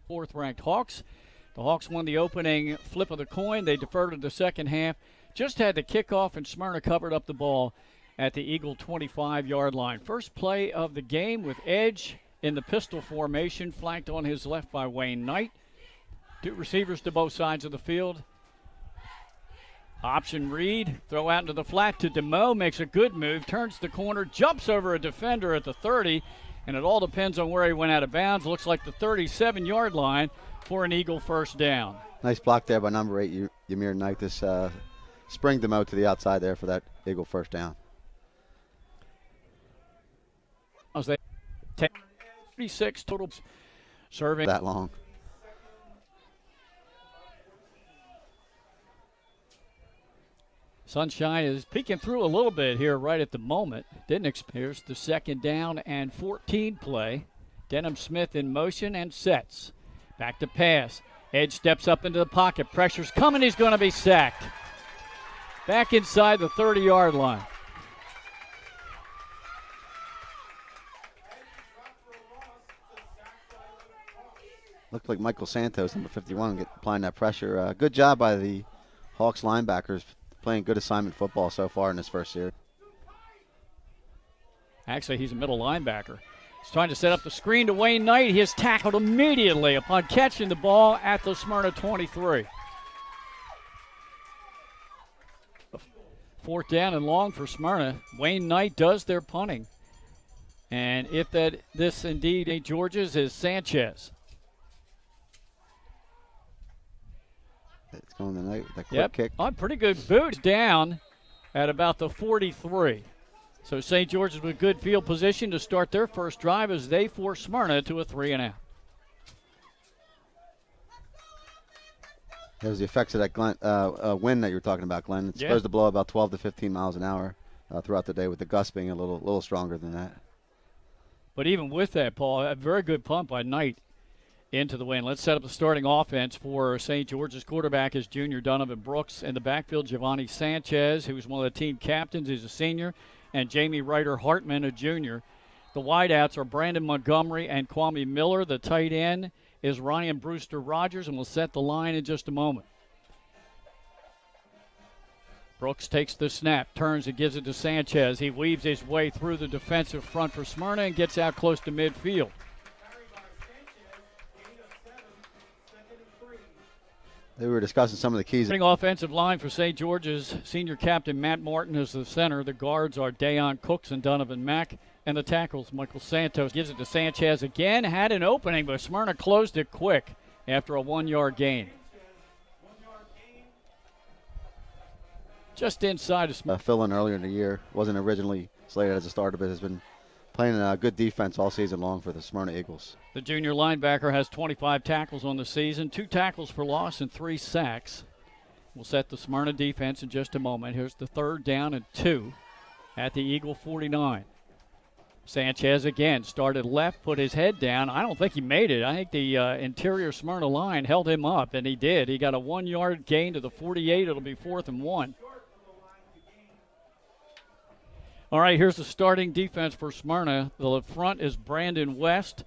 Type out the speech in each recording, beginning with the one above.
fourth-ranked Hawks. The Hawks won the opening flip of the coin. They deferred to the second half. Just had the kickoff, and Smyrna covered up the ball at the Eagle 25-yard line. First play of the game with Edge in the pistol formation, flanked on his left by Wayne Knight. Two receivers to both sides of the field. Option read, throw out into the flat to DeMoe, makes a good move, turns the corner, jumps over a defender at the 30, and it all depends on where he went out of bounds. Looks like the 37-yard line for an Eagle first down. Nice block there by number 8, Ymir Knight. This spring DeMoe to the outside there for that Eagle first down. As they 36 total serving. That long. Sunshine is peeking through a little bit here right at the moment. Here's the second down and 14 play. Denham Smith in motion and sets. Back to pass. Edge steps up into the pocket. Pressure's coming. He's going to be sacked. Back inside the 30-yard line. Looked like Michael Santos, number 51, applying that pressure. Good job by the Hawks linebackers, playing good assignment football so far in this first series. Actually, he's a middle linebacker. He's trying to set up the screen to Wayne Knight. He is tackled immediately upon catching the ball at the Smyrna 23. Fourth down and long for Smyrna. Wayne Knight does their punting. And if this indeed ain't George's, is Sanchez. It's going the night with that quick kick. On pretty good boot down at about the 43. So St. George's with good field position to start their first drive as they force Smyrna to a 3-and-out. There's the effects of that wind that you were talking about, Glenn. It's supposed to blow about 12 to 15 miles an hour throughout the day, with the gusts being a little stronger than that. But even with that, Paul, a very good pump by Knight into the wind. Let's set up the starting offense for St. George's. Quarterback is junior Donovan Brooks. In the backfield, Giovanni Sanchez, who's one of the team captains. He's a senior. And Jamie Ryder Hartman, a junior. The wideouts are Brandon Montgomery and Kwame Miller. The tight end is Ryan Brewster Rogers, and we'll set the line in just a moment. Brooks takes the snap, turns and gives it to Sanchez. He weaves his way through the defensive front for Smyrna and gets out close to midfield. They were discussing some of the keys. Offensive line for St. George's. Senior captain Matt Martin is the center. The guards are Dayon Cooks and Donovan Mack. And the tackles, Michael Santos gives it to Sanchez again. Had an opening, but Smyrna closed it quick after a 1-yard gain. Just inside of Smyrna. Fill in earlier in the year. Wasn't originally slated as a starter, but has been playing a good defense all season long for the Smyrna Eagles. The junior linebacker has 25 tackles on the season, 2 tackles for loss and 3 sacks. We'll set the Smyrna defense in just a moment. Here's the 3rd down and 2 at the Eagle 49. Sanchez again started left, put his head down. I don't think he made it. I think the interior Smyrna line held him up, and he did. He got a 1-yard gain to the 48. It'll be 4th and 1. All right, here's the starting defense for Smyrna. The front is Brandon West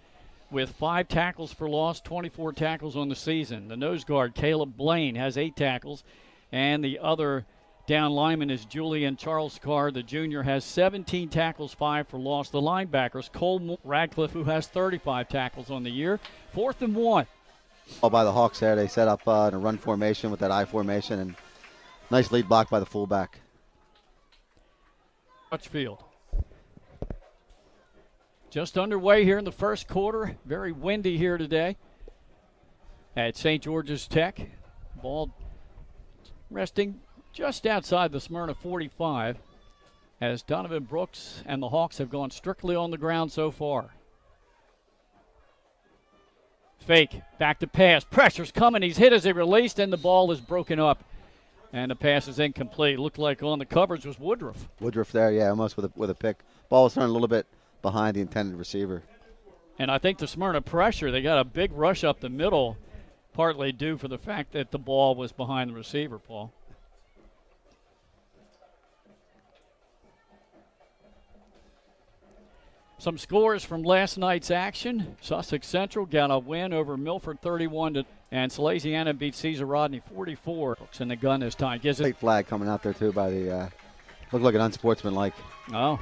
with 5 tackles for loss, 24 tackles on the season. The nose guard, Caleb Blaine, has 8 tackles. And the other down lineman is Julian Charles Carr. The junior has 17 tackles, 5 for loss. The linebackers, Cole Radcliffe, who has 35 tackles on the year. 4th and 1. All by the Hawks there. They set up in a run formation with that I formation, and nice lead block by the fullback. Field. Just underway here in the first quarter. Very windy here today at St. George's Tech. Ball resting just outside the Smyrna 45 as Donovan Brooks and the Hawks have gone strictly on the ground so far. Fake, back to pass. Pressure's coming. He's hit as he released, and the ball is broken up. And the pass is incomplete. Looked like on the coverage was Woodruff. Woodruff there, yeah, almost with a pick. Ball was thrown a little bit behind the intended receiver. And I think the Smyrna pressure, they got a big rush up the middle, partly due for the fact that the ball was behind the receiver, Paul. Some scores from last night's action. Sussex Central got a win over Milford 31 and Salesiana beat Cesar Rodney 44. Hooks in the gun this time. Gives it. Late flag coming out there too by the looked like an unsportsmanlike. Oh.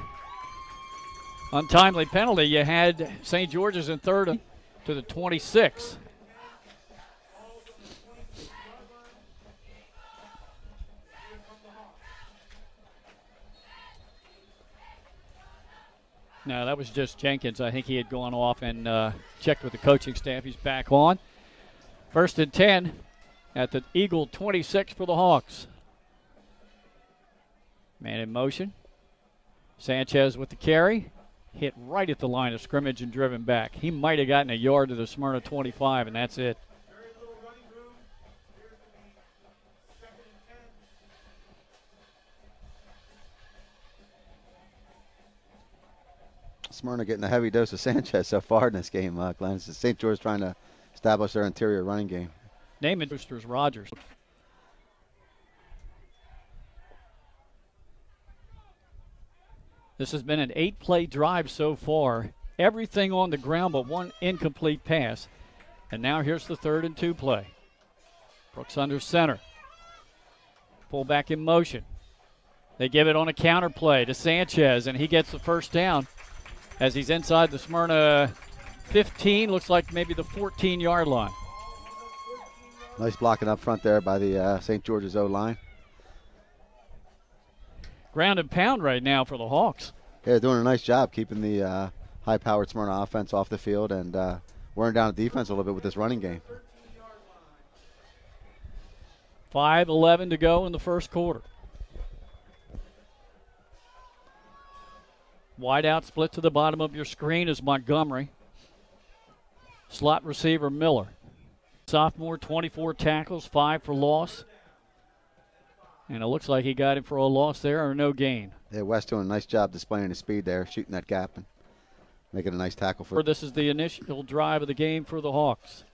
Untimely penalty. You had St. George's in third to the 26. No, that was just Jenkins. I think he had gone off and checked with the coaching staff. He's back on. 1st and 10 at the Eagle 26 for the Hawks. Man in motion. Sanchez with the carry. Hit right at the line of scrimmage and driven back. He might have gotten a yard to the Smyrna 25, and that's it. Smyrna getting a heavy dose of Sanchez so far in this game, Glenn. St. George trying to establish their interior running game. Name it Boosters Rogers. This has been an 8-play drive so far. Everything on the ground but one incomplete pass. And now here's the 3rd and 2 play. Brooks under center. Fullback in motion. They give it on a counter play to Sanchez, and he gets the first down as he's inside the Smyrna 15, looks like maybe the 14-yard line. Nice blocking up front there by the St. George's O-line. Ground and pound right now for the Hawks. Yeah, they're doing a nice job keeping the high-powered Smyrna offense off the field and wearing down the defense a little bit with this running game. 5:11 to go in the first quarter. Wide out split to the bottom of your screen is Montgomery. Slot receiver Miller. Sophomore, 24 tackles, 5 for loss. And it looks like he got him for a loss there or no gain. Yeah, West doing a nice job displaying his speed there, shooting that gap and making a nice tackle for. This is the initial drive of the game for the Hawks.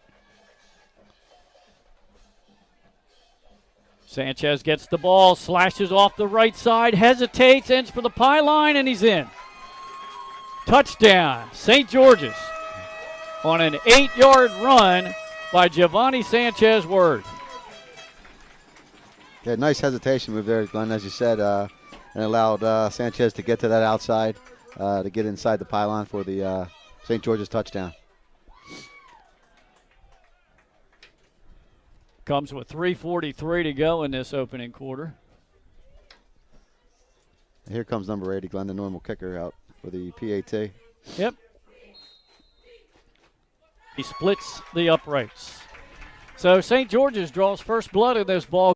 Sanchez gets the ball, slashes off the right side, hesitates, ends for the pylon, and he's in. Touchdown, St. George's on an 8-yard run by Giovanni Sanchez Word. Yeah, nice hesitation move there, Glenn, as you said, and allowed Sanchez to get to that outside to get inside the pylon for the St. George's touchdown. Comes with 3:43 to go in this opening quarter. Here comes number 80, Glenn, the normal kicker out for the PAT. Yep. He splits the uprights. So St. George's draws first blood in this ball.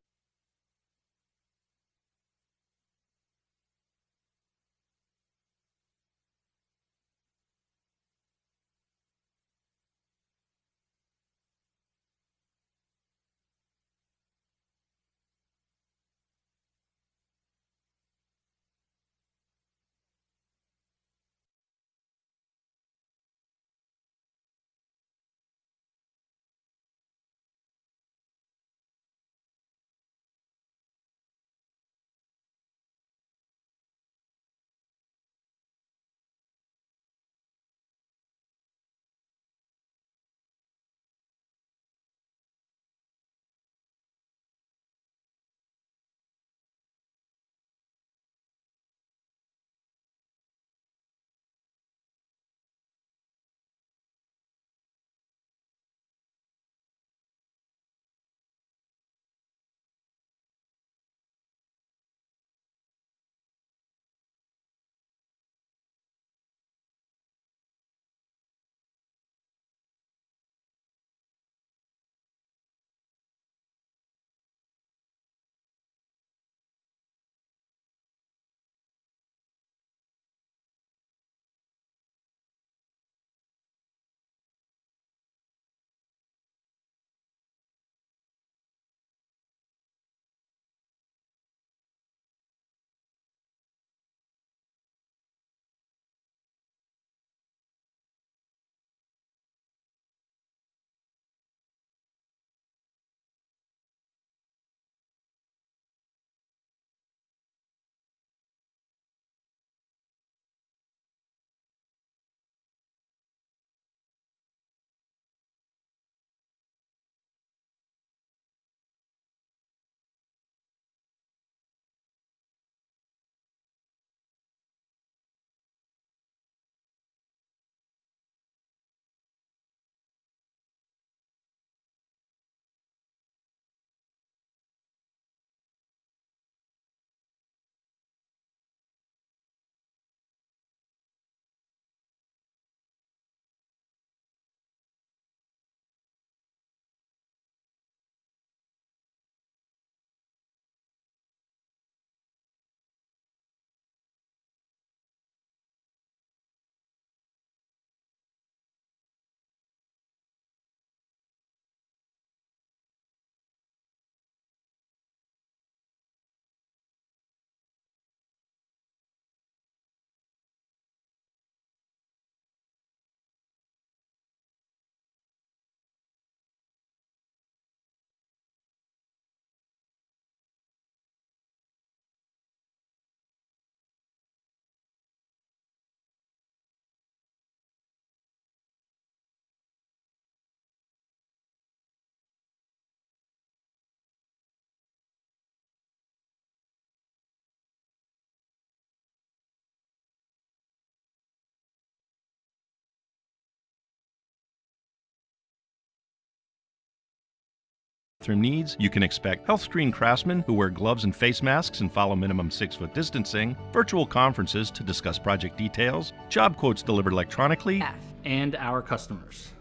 bathroom needs, you can expect health screen craftsmen who wear gloves and face masks and follow minimum 6-foot distancing, virtual conferences to discuss project details, job quotes delivered electronically, and our customers.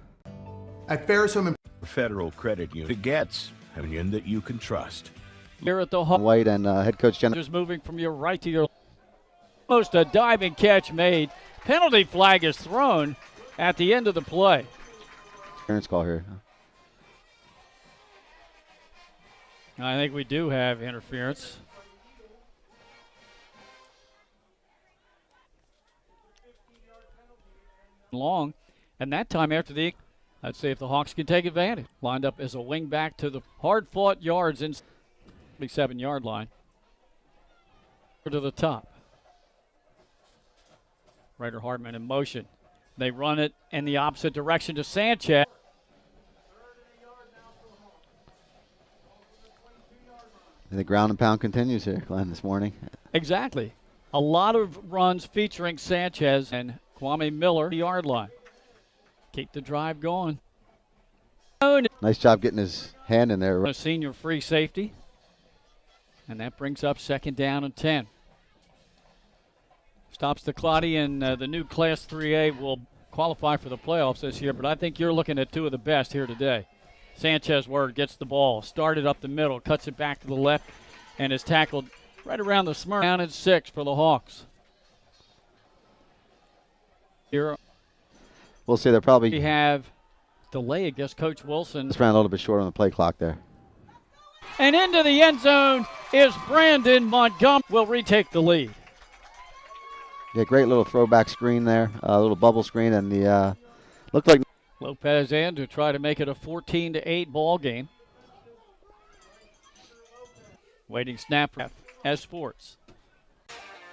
At Ferris Home Federal Credit Union gets a union that you can trust. Here at the Hawks. White and head coach Jen. Just moving from your right to your almost a diving catch made. Penalty flag is thrown at the end of the play. Interference call here. I think we do have interference. Long, and that time after the, let's see if the Hawks can take advantage. Lined up as a wing back to the hard-fought yards in the 7-yard line. To the top. Ryder Hartman in motion. They run it in the opposite direction to Sanchez. And the ground and pound continues here, Glenn, this morning. Exactly. A lot of runs featuring Sanchez and Kwame Miller, the yard line. Keep the drive going. Nice job getting his hand in there. A senior free safety. And that brings up 2nd down and 10. Stops the Clotty, and the new Class 3A will qualify for the playoffs this year, but I think you're looking at two of the best here today. Sanchez Word gets the ball, started up the middle, cuts it back to the left, and is tackled right around the Smyrna. Down at 6 for the Hawks. Here We'll see. They'll probably we have delay against Coach Wilson. just ran a little bit short on the play clock there. And into the end zone is Brandon Montgomery. Will retake the lead. Yeah, great little throwback screen there, a little bubble screen, and the looked like Lopez in to try to make it a 14-8 ball game. Waiting snap as sports.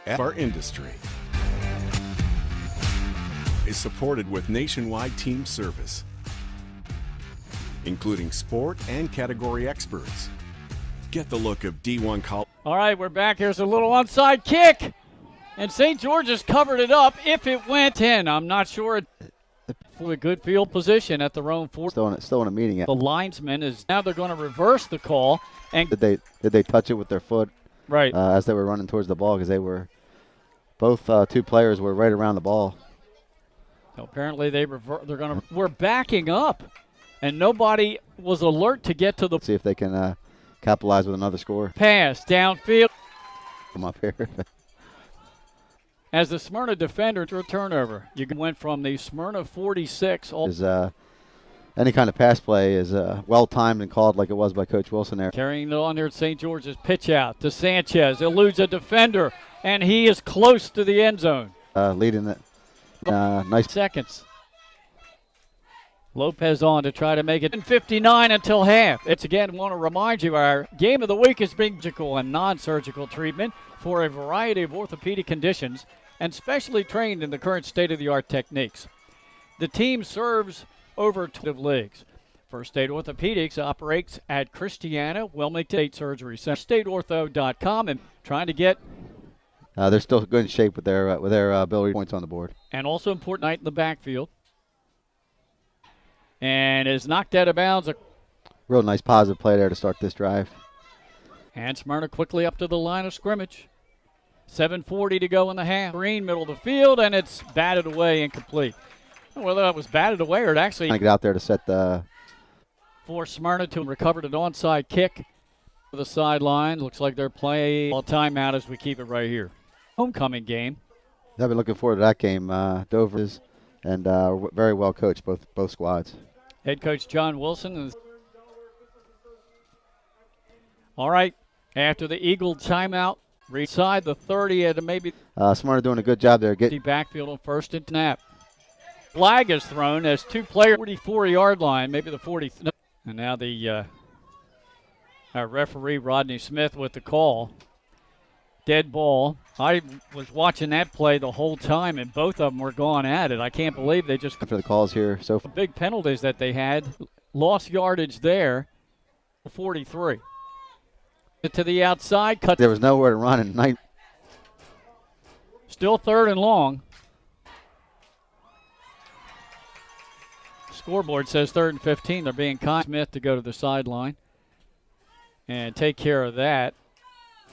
Our industry is supported with nationwide team service, including sport and category experts. Get the look of D1 college. All right, we're back. Here's a little onside kick. And St. George's covered it up. If it went in, I'm not sure. For a good field position at their own 4. still in a meeting. The linesman is now they're going to reverse the call. And Did they touch it with their foot? Right. As they were running towards the ball, because they were both two players were right around the ball. So apparently we're backing up, and nobody was alert to get to the See if they can capitalize with another score. pass downfield. Come up here. As the Smyrna defender to a turnover, you went from the Smyrna 46. Is any kind of pass play is well timed and called like it was by Coach Wilson there. Carrying it on there at St. George's. Pitch out to Sanchez. Eludes a defender, and he is close to the end zone. Leading it. Nice. Seconds. Lopez on to try to make it in 59 until half. It's again, want to remind you, our game of the week is being surgical and non-surgical treatment for a variety of orthopedic conditions and specially trained in the current state-of-the-art techniques. The team serves over 12 leagues. First State Orthopedics operates at Christiana Wilmington State Surgery Center, stateortho.com, and trying to get. They're still good in shape with their ability points on the board. And also important night in the backfield. And is knocked out of bounds. Real nice positive play there to start this drive. And Smyrna quickly up to the line of scrimmage. 7:40 to go in the half. Green, middle of the field, and it's batted away, incomplete. Whether that was batted away or it actually. Trying to get out there to set the. For Smyrna to recover an onside kick to the sideline. Looks like they're playing a timeout as we keep it right here. Homecoming game. I've been looking forward to that game. Dover is and very well coached, both squads. Head coach John Wilson. All right, after the Eagle timeout, reside the 30 and maybe. Smyrna doing a good job there. The backfield on first and snap. Flag is thrown as two players, 44-yard line, maybe the 40. And now the our referee Rodney Smith with the call. Dead ball. I was watching that play the whole time, and both of them were going at it. I can't believe they just. After the calls here, so the big penalties that they had, lost yardage there, 43. To the outside, cut. There was nowhere to run in night. Still 3rd and long. Scoreboard says 3rd and 15. They're being kind. Smith to go to the sideline. and take care of that.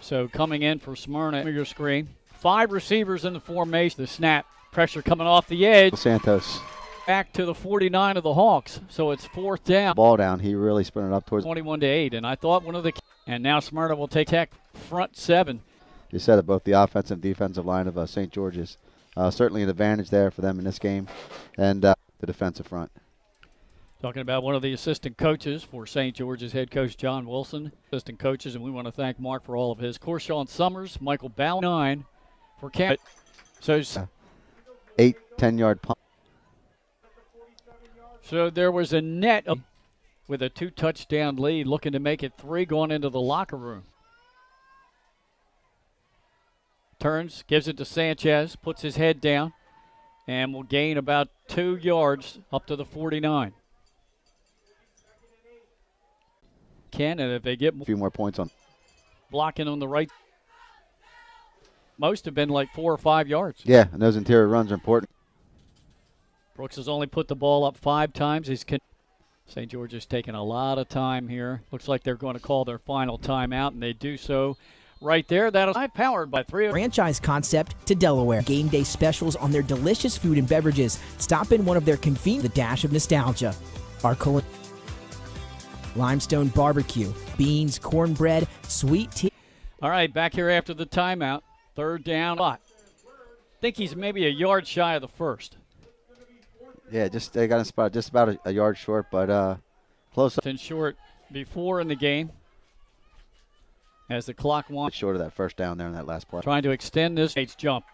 So coming in for Smyrna, your screen. 5 receivers in the formation. The snap, pressure coming off the edge. Santos. Back to the 49 of the Hawks. So it's 4th down. Ball down. He really spun it up towards 21-8. And I thought one of the – and now Smyrna will take tech front 7. You said it, both the offensive and defensive line of St. George's. Certainly an advantage there for them in this game. And the defensive front. Talking about one of the assistant coaches for St. George's, head coach John Wilson. Assistant coaches, and we want to thank Mark for all of his. Corshawn Summers, Michael Ball, 9 for Camp. So 8 10-yard punt. So there was a net with a 2-touchdown lead, looking to make it 3 going into the locker room. Turns, gives it to Sanchez, puts his head down, and will gain about 2 yards up to the 49. And if they get A few more points on. blocking on the right, most have been like 4 or 5 yards. Yeah, and those interior runs are important. Brooks has only put the ball up 5 times. St. George is taking a lot of time here. Looks like they're going to call their final timeout, and they do so right there. That'll be powered by 3 franchise concept to Delaware. Game day specials on their delicious food and beverages. Stop in one of their convenient, the dash of nostalgia. Our limestone barbecue, beans, cornbread, sweet tea. All right, back here after the timeout. 3rd down. I think he's maybe a yard shy of the first. Yeah, they got him spot just about a yard short, but close up. And short before in the game as the clock wants. Short of that first down there in that last play. Trying to extend this jump.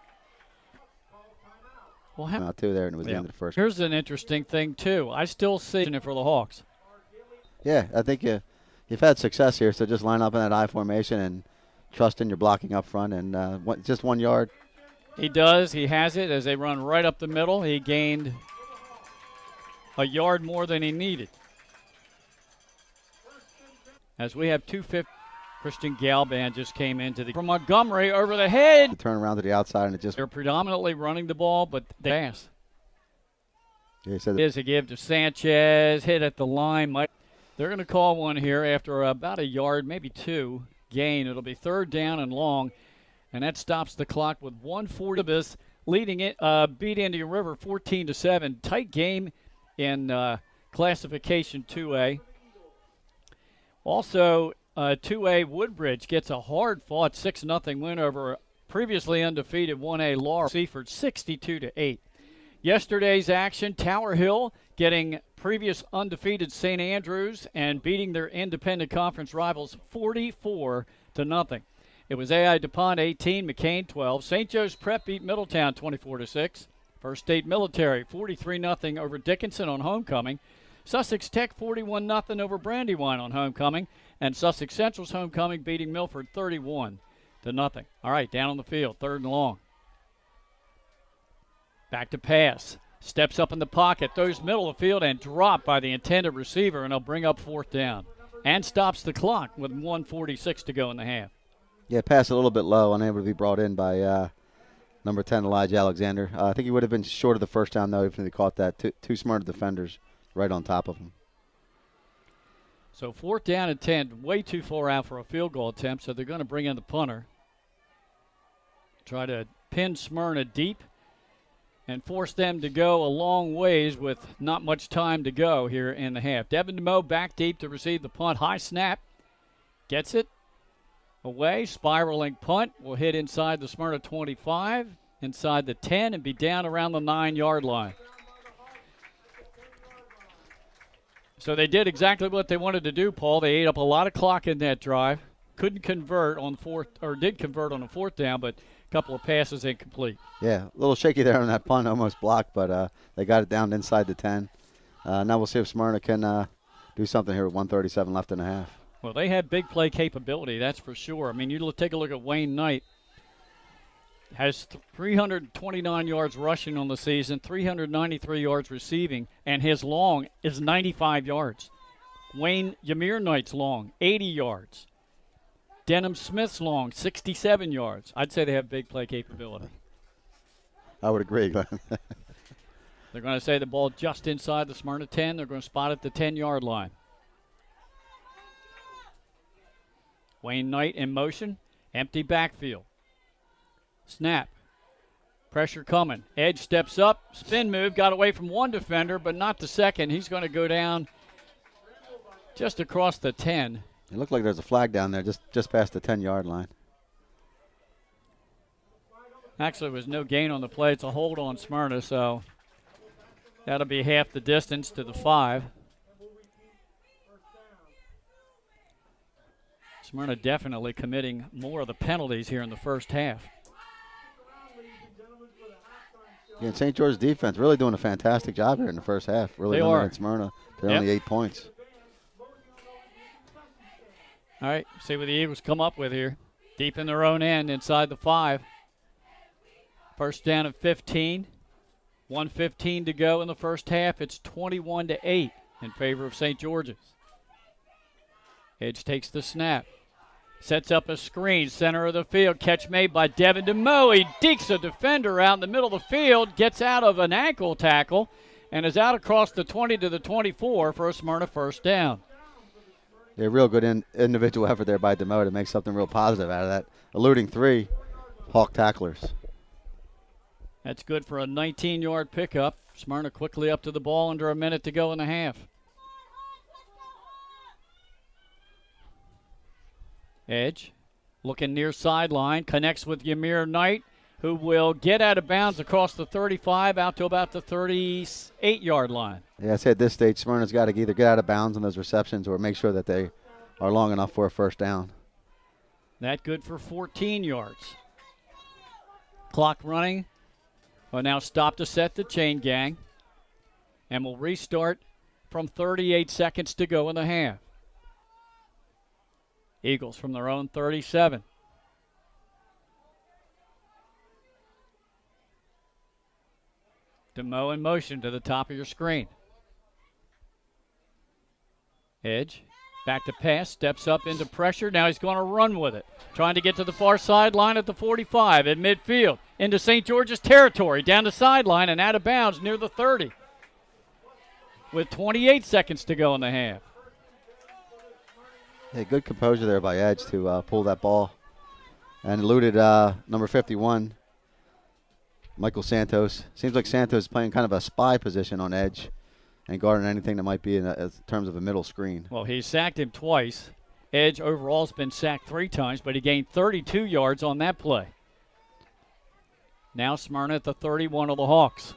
Well, Out 2 there, and it was the end of the first. Here's an interesting thing, too. I still see it for the Hawks. Yeah, I think you've had success here, so just line up in that I formation and trust in your blocking up front, and just 1 yard. He does. He has it as they run right up the middle. He gained a yard more than he needed. As we have 250, Christian Galban just came into from Montgomery over the head. Turn around to the outside, and it just. They're predominantly running the ball, but they pass. Yeah, he said Is a give to Sanchez, hit at the line. They're going to call one here after about a yard, maybe 2 gain. It'll be 3rd down and long, and that stops the clock with 1:40. Leading it, beat Indian River 14-7. Tight game in classification 2A. Also, 2A Woodbridge gets a hard-fought 6-0 win over previously undefeated 1A Laurel Seaford 62-8. Yesterday's action, Tower Hill getting previous undefeated St. Andrews and beating their independent conference rivals 44-0. It was AI DuPont 18, McCain 12. St. Joe's Prep beat Middletown 24-6. First State Military 43-0 over Dickinson on homecoming. Sussex Tech 41-0 over Brandywine on homecoming. And Sussex Central's homecoming beating Milford 31-0. All right, down on the field, 3rd and long. Back to pass. Steps up in the pocket, throws middle of the field, and dropped by the intended receiver, and he'll bring up 4th down. And stops the clock with 1:46 to go in the half. Yeah, pass a little bit low, unable to be brought in by number 10, Elijah Alexander. I think he would have been short of the first down, though, if he caught that. Two smart defenders right on top of him. So 4th down and 10, way too far out for a field goal attempt, so they're going to bring in the punter. Try to pin Smyrna deep and force them to go a long ways with not much time to go here in the half. Devin DeMoe back deep to receive the punt. High snap. Gets it. Away. Spiraling punt. Will hit inside the Smyrna 25, inside the 10, and be down around the 9-yard line. So they did exactly what they wanted to do, Paul. They ate up a lot of clock in that drive. Couldn't convert on did convert on the 4th down, but a couple of passes incomplete. Yeah, a little shaky there on that punt, almost blocked, but they got it down inside the 10. Now we'll see if Smyrna can do something here with 1:37 left in the half. Well, they have big play capability, that's for sure. I mean, you take a look at Wayne Knight. Has 329 yards rushing on the season, 393 yards receiving, and his long is 95 yards. Wayne Ymir Knight's long, 80 yards. Denham Smith's long, 67 yards. I'd say they have big play capability. I would agree. They're going to say the ball just inside the Smyrna 10. They're going to spot at the 10-yard line. Wayne Knight in motion. Empty backfield. Snap. Pressure coming. Edge steps up. Spin move. Got away from one defender, but not the second. He's going to go down just across the 10. It looked like there's a flag down there just past the 10-yard line. Actually, there was no gain on the play. It's a hold on Smyrna, so that'll be half the distance to the 5. Smyrna definitely committing more of the penalties here in the first half. Yeah, and St. George's defense really doing a fantastic job here in the first half. Really They limiting are. Smyrna to only 8 points. All right, see what the Eagles come up with here. Deep in their own end inside the 5. First down at 15. 1:15 to go in the first half. It's 21-8 in favor of St. George's. Edge takes the snap. Sets up a screen, center of the field. Catch made by Devin DeMoe. He dekes a defender out in the middle of the field, gets out of an ankle tackle, and is out across the 20 to the 24 for a Smyrna first down. A real good individual effort there by DeMoe to make something real positive out of that. Eluding 3 Hawk tacklers. That's good for a 19-yard pickup. Smyrna quickly up to the ball under a minute to go in the half. Edge looking near sideline, connects with Ymir Knight, who will get out of bounds across the 35 out to about the 38-yard line. Yeah, I said at this stage, Smyrna's got to either get out of bounds on those receptions or make sure that they are long enough for a first down. That good for 14 yards. Clock running. Well, now stop to set the chain gang. And we'll restart from 38 seconds to go in the half. Eagles from their own 37. DeMoe in motion to the top of your screen. Edge, back to pass, steps up into pressure. Now he's going to run with it. Trying to get to the far sideline at the 45 at midfield. Into St. George's territory, down the sideline and out of bounds near the 30. With 28 seconds to go in the half. Hey, good composure there by Edge to pull that ball. And eluded number 51, Michael Santos. Seems like Santos is playing kind of a spy position on Edge and guarding anything that might be in terms of a middle screen. Well, he sacked him twice. Edge overall has been sacked 3 times, but he gained 32 yards on that play. Now Smyrna at the 31 of the Hawks.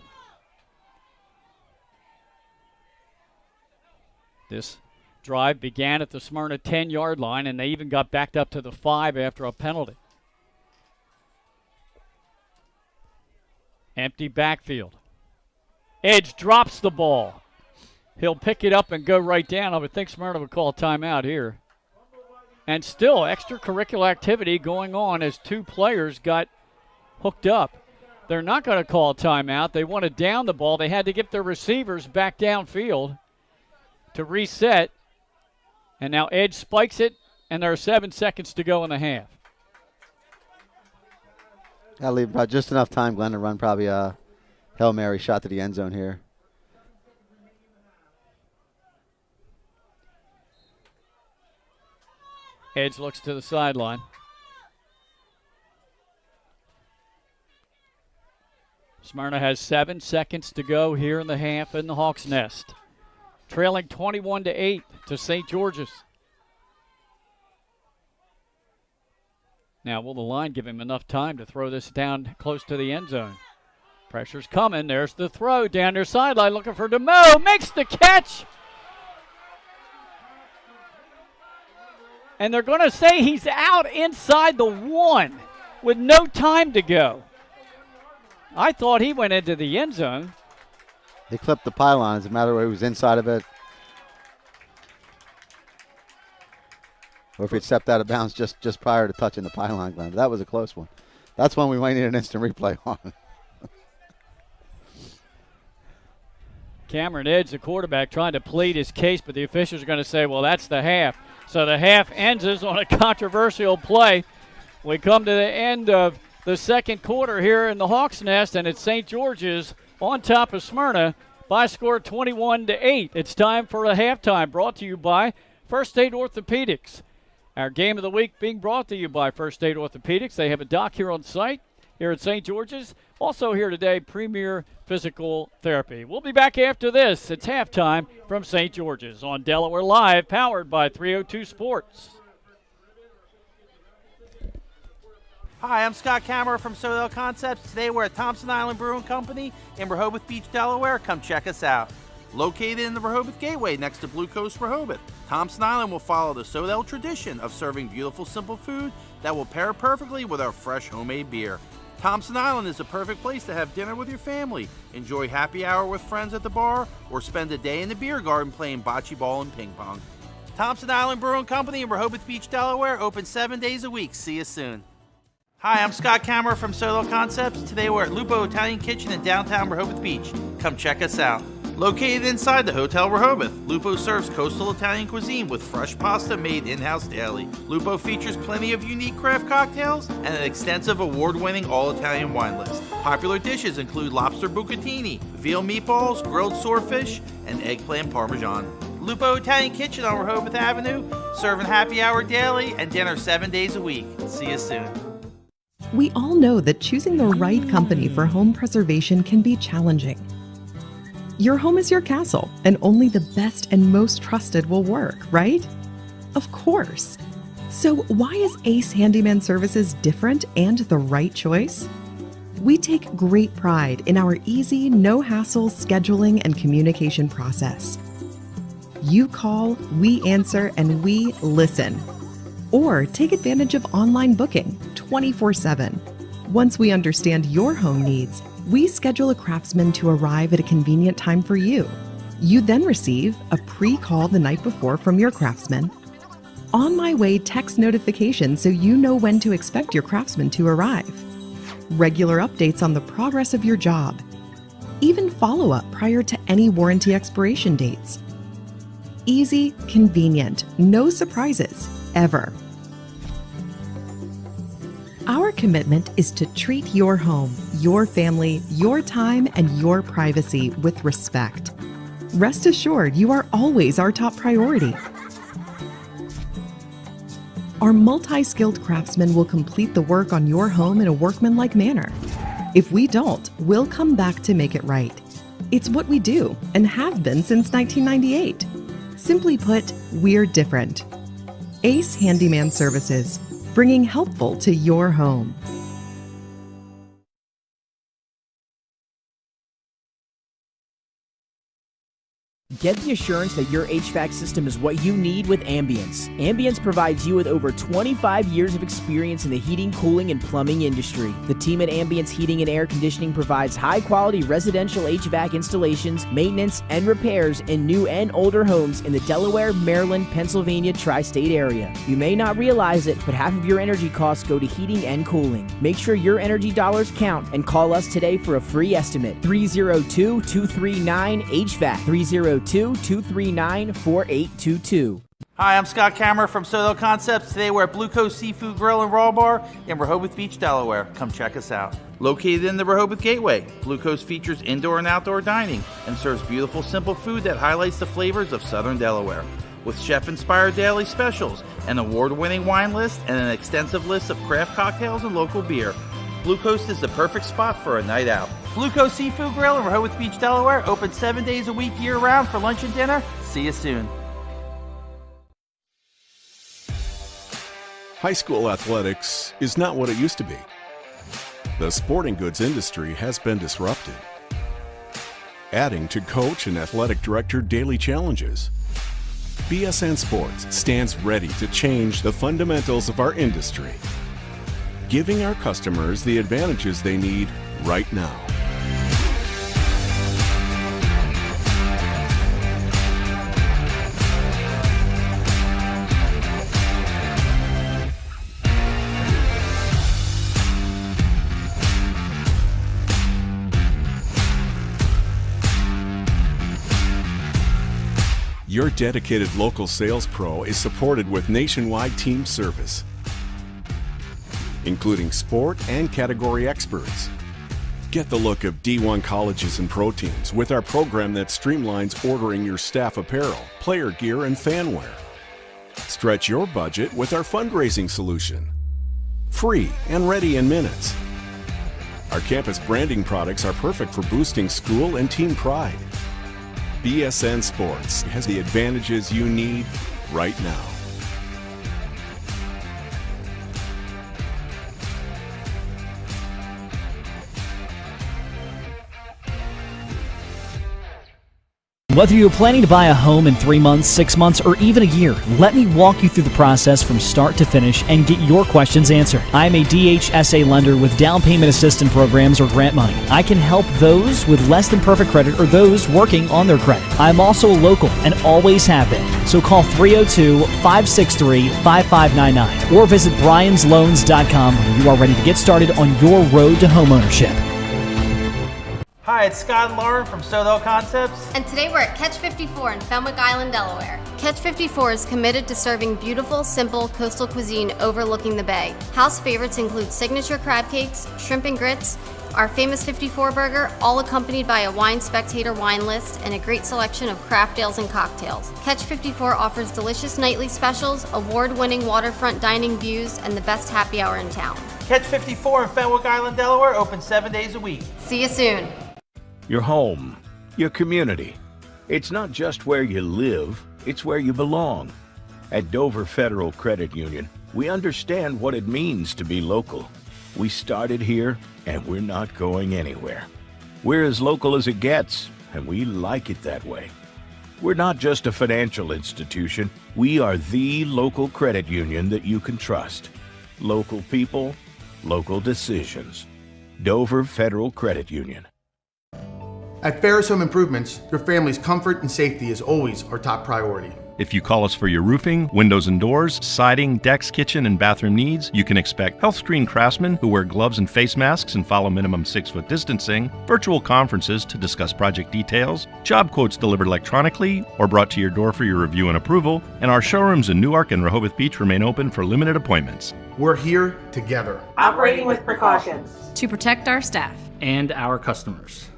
This drive began at the Smyrna 10-yard line, and they even got backed up to the 5 after a penalty. Empty backfield. Edge drops the ball. He'll pick it up and go right down. I would think Smyrna would call a timeout here. And still extracurricular activity going on as 2 players got hooked up. They're not going to call a timeout. They want to down the ball. They had to get their receivers back downfield to reset. And now Edge spikes it, and there are 7 seconds to go in the half. Got to leave about just enough time, Glenn, to run probably a Hail Mary shot to the end zone here. Edge looks to the sideline. Smyrna has 7 seconds to go here in the half in the Hawks' nest. Trailing 21-8 to St. George's. Now, will the line give him enough time to throw this down close to the end zone? Pressure's coming. There's the throw down their sideline looking for DeMoe. Makes the catch. And they're going to say he's out inside the 1 with no time to go. I thought he went into the end zone. He clipped the pylon. As a matter of whether he was inside of it or if he'd stepped out of bounds just prior to touching the pylon, Glenn. But that was a close one. That's one we might need an instant replay on. Cameron Edge, the quarterback, trying to plead his case, but the officials are going to say, well, that's the half. So the half ends on a controversial play. We come to the end of the second quarter here in the Hawks' Nest, and it's St. George's on top of Smyrna by a score 21-8. It's time for a halftime, brought to you by First State Orthopedics. Our game of the week being brought to you by First Aid Orthopedics. They have a doc here on site here at St. George's. Also here today, Premier Physical Therapy. We'll be back after this. It's halftime from St. George's on Delaware Live, powered by 302 Sports. Hi, I'm Scott Kammerer from Sodell Concepts. Today we're at Thompson Island Brewing Company in Rehoboth Beach, Delaware. Come check us out. Located in the Rehoboth Gateway next to Blue Coast Rehoboth, Thompson Island will follow the Sodell tradition of serving beautiful, simple food that will pair perfectly with our fresh homemade beer. Thompson Island is the perfect place to have dinner with your family, enjoy happy hour with friends at the bar, or spend a day in the beer garden playing bocce ball and ping pong. Thompson Island Brewing Company in Rehoboth Beach, Delaware, open 7 days a week. See you soon. Hi, I'm Scott Kammerer from Sodell Concepts. Today we're at Lupo Italian Kitchen in downtown Rehoboth Beach. Come check us out. Located inside the Hotel Rehoboth, Lupo serves coastal Italian cuisine with fresh pasta made in-house daily. Lupo features plenty of unique craft cocktails and an extensive award-winning all-Italian wine list. Popular dishes include lobster bucatini, veal meatballs, grilled swordfish, and eggplant parmesan. Lupo Italian Kitchen on Rehoboth Avenue, serving happy hour daily and dinner 7 days a week. See you soon. We all know that choosing the right company for home preservation can be challenging. Your home is your castle, and only the best and most trusted will work, right? Of course. So why is Ace Handyman Services different and the right choice? We take great pride in our easy, no-hassle scheduling and communication process. You call, we answer, and we listen. Or take advantage of online booking 24/7. Once we understand your home needs, we schedule a craftsman to arrive at a convenient time for you. You then receive a pre-call the night before from your craftsman. On my way text notification so you know when to expect your craftsman to arrive. Regular updates on the progress of your job. Even follow-up prior to any warranty expiration dates. Easy, convenient, no surprises, ever. Our commitment is to treat your home, your family, your time, and your privacy with respect. Rest assured, you are always our top priority. Our multi-skilled craftsmen will complete the work on your home in a workmanlike manner. If we don't, we'll come back to make it right. It's what we do and have been since 1998. Simply put, we're different. Ace Handyman Services, bringing helpful to your home. Get the assurance that your HVAC system is what you need with Ambience. Ambience provides you with over 25 years of experience in the heating, cooling, and plumbing industry. The team at Ambience Heating and Air Conditioning provides high-quality residential HVAC installations, maintenance, and repairs in new and older homes in the Delaware, Maryland, Pennsylvania tri-state area. You may not realize it, but half of your energy costs go to heating and cooling. Make sure your energy dollars count and call us today for a free estimate. 302-239-HVAC. 302-239-4822. Hi, I'm Scott Kammerer from Sodell Concepts. Today we're at Blue Coast Seafood Grill and Raw Bar in Rehoboth Beach, Delaware. Come check us out. Located in the Rehoboth Gateway, Blue Coast features indoor and outdoor dining and serves beautiful, simple food that highlights the flavors of Southern Delaware. With chef-inspired daily specials, an award-winning wine list, and an extensive list of craft cocktails and local beer, Blue Coast is the perfect spot for a night out. Blue Coast Seafood Grill in Rehoboth Beach, Delaware, open 7 days a week year-round for lunch and dinner. See you soon. High school athletics is not what it used to be. The sporting goods industry has been disrupted, adding to coach and athletic director daily challenges. BSN Sports stands ready to change the fundamentals of our industry, giving our customers the advantages they need right now. Your dedicated local sales pro is supported with nationwide team service, including sport and category experts. Get the look of D1 colleges and pro teams with our program that streamlines ordering your staff apparel, player gear, and fanwear. Stretch your budget with our fundraising solution. Free and ready in minutes. Our campus branding products are perfect for boosting school and team pride. BSN Sports has the advantages you need right now. Whether you're planning to buy a home in 3 months, 6 months, or even a year, let me walk you through the process from start to finish and get your questions answered. I am a DHSA lender with down payment assistance programs or grant money. I can help those with less than perfect credit or those working on their credit. I'm also local and always have been. So call 302-563-5599 or visit bryans.loans.com when you are ready to get started on your road to homeownership. Hi, it's Scott and Lauren from Sodell Concepts. And today we're at Catch 54 in Fenwick Island, Delaware. Catch 54 is committed to serving beautiful, simple coastal cuisine overlooking the bay. House favorites include signature crab cakes, shrimp and grits, our famous 54 burger, all accompanied by a Wine Spectator wine list and a great selection of craft ales and cocktails. Catch 54 offers delicious nightly specials, award-winning waterfront dining views, and the best happy hour in town. Catch 54 in Fenwick Island, Delaware, open 7 days a week. See you soon. Your home, your community. It's not just where you live, it's where you belong. At Dover Federal Credit Union, we understand what it means to be local. We started here, and we're not going anywhere. We're as local as it gets, and we like it that way. We're not just a financial institution, we are the local credit union that you can trust. Local people, local decisions. Dover Federal Credit Union. At Ferris Home Improvements, your family's comfort and safety is always our top priority. If you call us for your roofing, windows and doors, siding, decks, kitchen, and bathroom needs, you can expect health screen craftsmen who wear gloves and face masks and follow minimum 6-foot distancing, virtual conferences to discuss project details, job quotes delivered electronically or brought to your door for your review and approval, and our showrooms in Newark and Rehoboth Beach remain open for limited appointments. We're here together. Operating with precautions. To protect our staff. And our customers.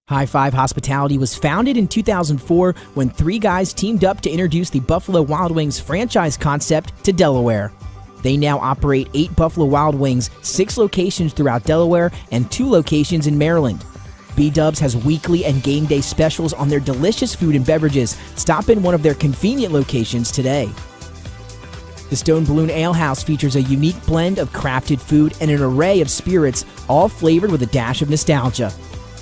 High Five Hospitality was founded in 2004 when 3 guys teamed up to introduce the Buffalo Wild Wings franchise concept to Delaware. They now operate 8 Buffalo Wild Wings, 6 locations throughout Delaware, and 2 locations in Maryland. B-Dubs has weekly and game day specials on their delicious food and beverages. Stop in one of their convenient locations today. The Stone Balloon Ale House features a unique blend of crafted food and an array of spirits, all flavored with a dash of nostalgia.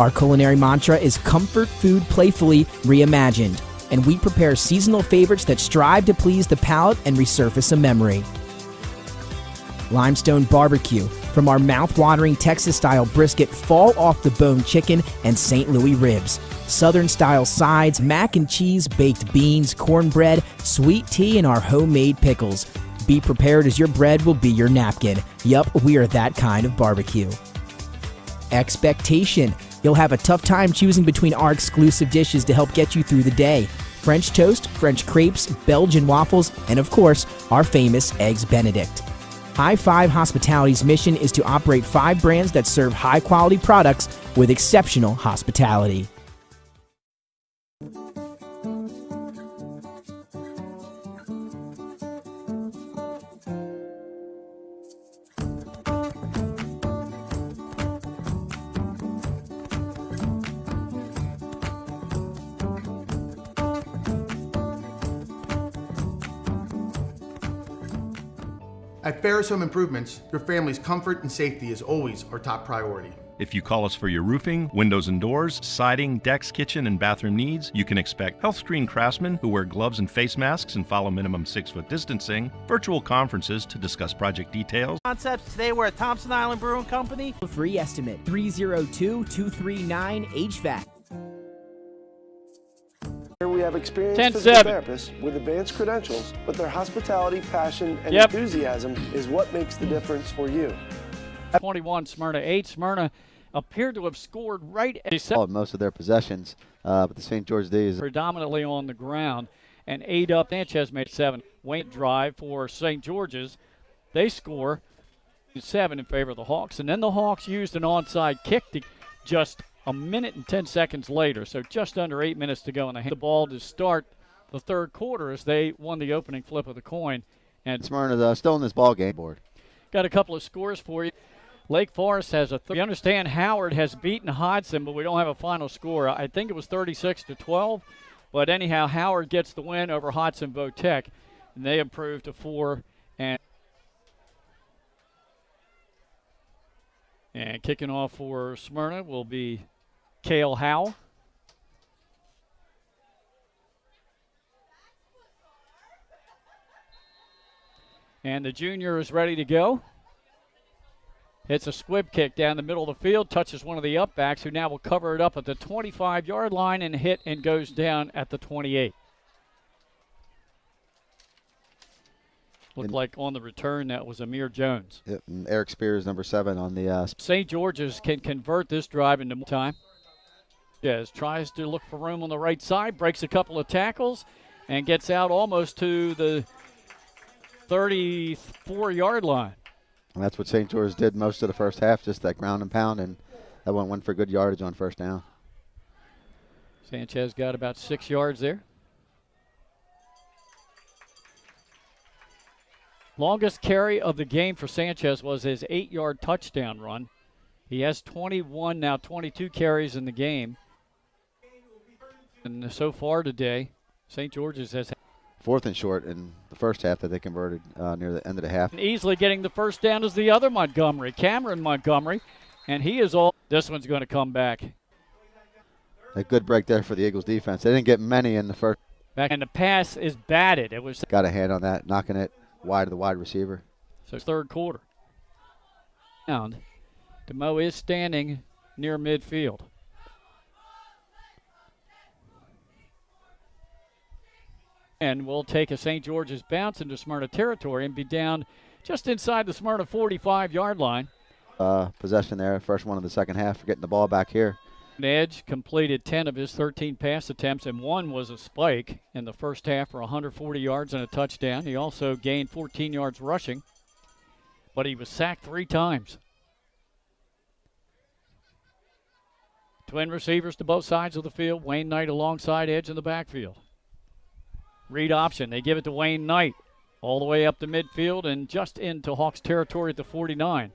Our culinary mantra is comfort food playfully reimagined, and we prepare seasonal favorites that strive to please the palate and resurface a memory. Limestone Barbecue, from our mouth-watering Texas-style brisket, fall-off-the-bone chicken, and St. Louis ribs. Southern-style sides, mac and cheese, baked beans, cornbread, sweet tea, and our homemade pickles. Be prepared as your bread will be your napkin. Yup, we are that kind of barbecue. Expectation. You'll have a tough time choosing between our exclusive dishes to help get you through the day. French toast, French crepes, Belgian waffles, and of course, our famous Eggs Benedict. High Five Hospitality's mission is to operate 5 brands that serve high-quality products with exceptional hospitality. At Ferris Home Improvements, your family's comfort and safety is always our top priority. If you call us for your roofing, windows and doors, siding, decks, kitchen, and bathroom needs, you can expect health screen craftsmen who wear gloves and face masks and follow minimum 6-foot distancing, virtual conferences to discuss project details. Concepts today we're at Thompson Island Brewing Company. Free estimate 302-239-HVAC. We have experienced 10-7. physical therapists with advanced credentials, but their hospitality, passion, and enthusiasm is what makes the difference for you. 21, Smyrna 8. Smyrna appeared to have scored right at most of their possessions, but the St. George D is predominantly on the ground and 8 up. Sanchez made 7. Wayne drive for St. George's. They score 7 in favor of the Hawks, and then the Hawks used an onside kick to just a minute and 10 seconds later, so just under 8 minutes to go in the ball to start the third quarter as they won the opening flip of the coin. And Smyrna's still in this ball game board. Got a couple of scores for you. Lake Forest has we understand Howard has beaten Hodson, but we don't have a final score. I think it was 36-12. But anyhow, Howard gets the win over Hodson Votech, and they improved to 4. And kicking off for Smyrna will be Cale Howe. And the junior is ready to go. Hits a squib kick down the middle of the field, touches one of the upbacks, who now will cover it up at the 25-yard line and hit and goes down at the 28. Looked like on the return that was Amir Jones. Yep, and Eric Spears, number 7 on the. St. George's can convert this drive into more time. Yes, tries to look for room on the right side, breaks a couple of tackles, and gets out almost to the 34-yard line. And that's what St. George did most of the first half, just that ground and pound, and that one went for good yardage on first down. Sanchez got about 6 yards there. Longest carry of the game for Sanchez was his 8-yard touchdown run. He has 22 carries in the game. And so far today, St. George's has 4th and short in the first half that they converted near the end of the half. And easily getting the first down is the other Montgomery, Cameron Montgomery, and he is all. This one's going to come back. A good break there for the Eagles defense. They didn't get many in the first. Back, and the pass is batted. It was got a hand on that, knocking it wide of the wide receiver. So third quarter. DeMoe is standing near midfield. And we'll take a St. George's bounce into Smyrna territory and be down just inside the Smyrna 45-yard line. Possession there, first one of the second half, getting the ball back here. Edge completed 10 of his 13 pass attempts, and one was a spike in the first half for 140 yards and a touchdown. He also gained 14 yards rushing, but he was sacked 3 times. Twin receivers to both sides of the field. Wayne Knight alongside Edge in the backfield. Read option. They give it to Wayne Knight all the way up to midfield and just into Hawks territory at the 49.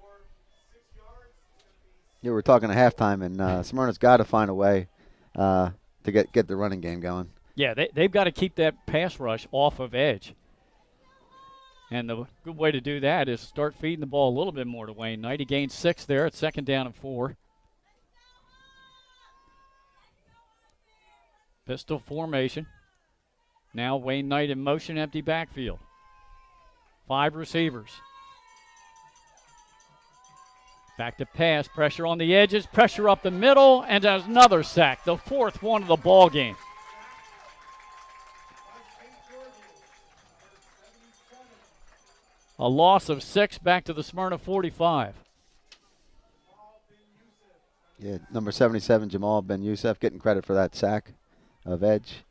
Yeah, we're talking at halftime, and Smyrna's got to find a way to get the running game going. Yeah, they've got to keep that pass rush off of Edge. And the good way to do that is start feeding the ball a little bit more to Wayne Knight. He gained 6 there at 2nd down and 4. Pistol formation. Now Wayne Knight in motion, empty backfield. 5 receivers. Back to pass, pressure on the edges, pressure up the middle, and there's another sack, the 4th one of the ball game. A loss of 6 back to the Smyrna 45. Yeah, number 77, Jamal Ben Youssef, getting credit for that sack of Edge.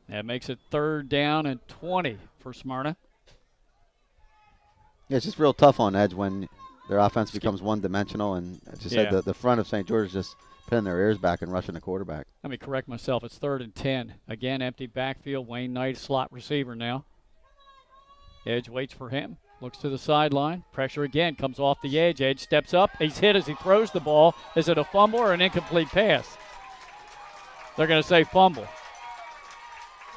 That makes it 3rd down and 20 for Smyrna. Yeah, it's just real tough on Edge when their offense becomes one-dimensional, and as you said, the front of St. George is just pinning their ears back and rushing the quarterback. Let me correct myself. It's 3rd and 10. Again, empty backfield. Wayne Knight, slot receiver now. Edge waits for him. Looks to the sideline. Pressure again. Comes off the edge. Edge steps up. He's hit as he throws the ball. Is it a fumble or an incomplete pass? They're going to say fumble.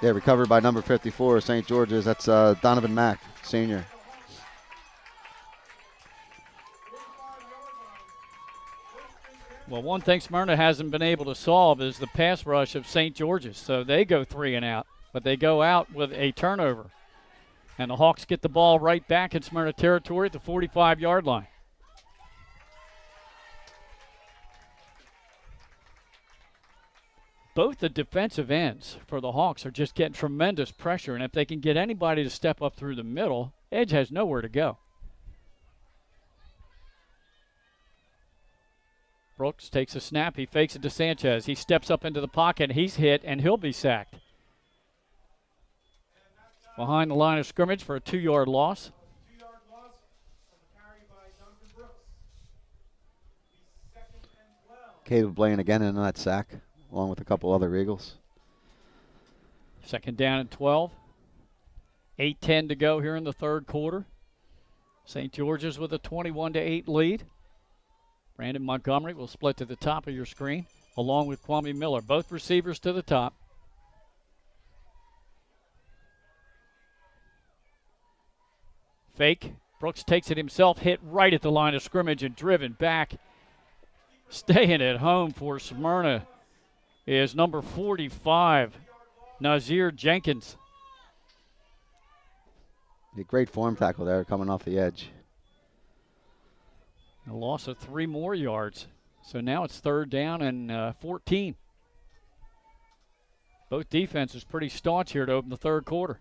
Yeah, recovered by number 54, St. George's. That's Donovan Mack, senior. Well, one thing Smyrna hasn't been able to solve is the pass rush of St. George's. So they go 3 and out, but they go out with a turnover. And the Hawks get the ball right back in Smyrna territory at the 45-yard line. Both the defensive ends for the Hawks are just getting tremendous pressure, and if they can get anybody to step up through the middle, Edge has nowhere to go. Brooks takes a snap. He fakes it to Sanchez. He steps up into the pocket. He's hit, and he'll be sacked. Behind the line of scrimmage for a 2-yard loss. Caleb Blaine again in that sack, along with a couple other Eagles. Second down and 12. 8:10 to go here in the third quarter. St. George's with a 21-8 lead. Brandon Montgomery will split to the top of your screen, along with Kwame Miller. Both receivers to the top. Fake. Brooks takes it himself, hit right at the line of scrimmage and driven back. Staying at home for Smyrna is number 45, Nazir Jenkins. A great form tackle there coming off the edge. A loss of 3 more yards. So now it's third down and 14. Both defenses pretty staunch here to open the third quarter.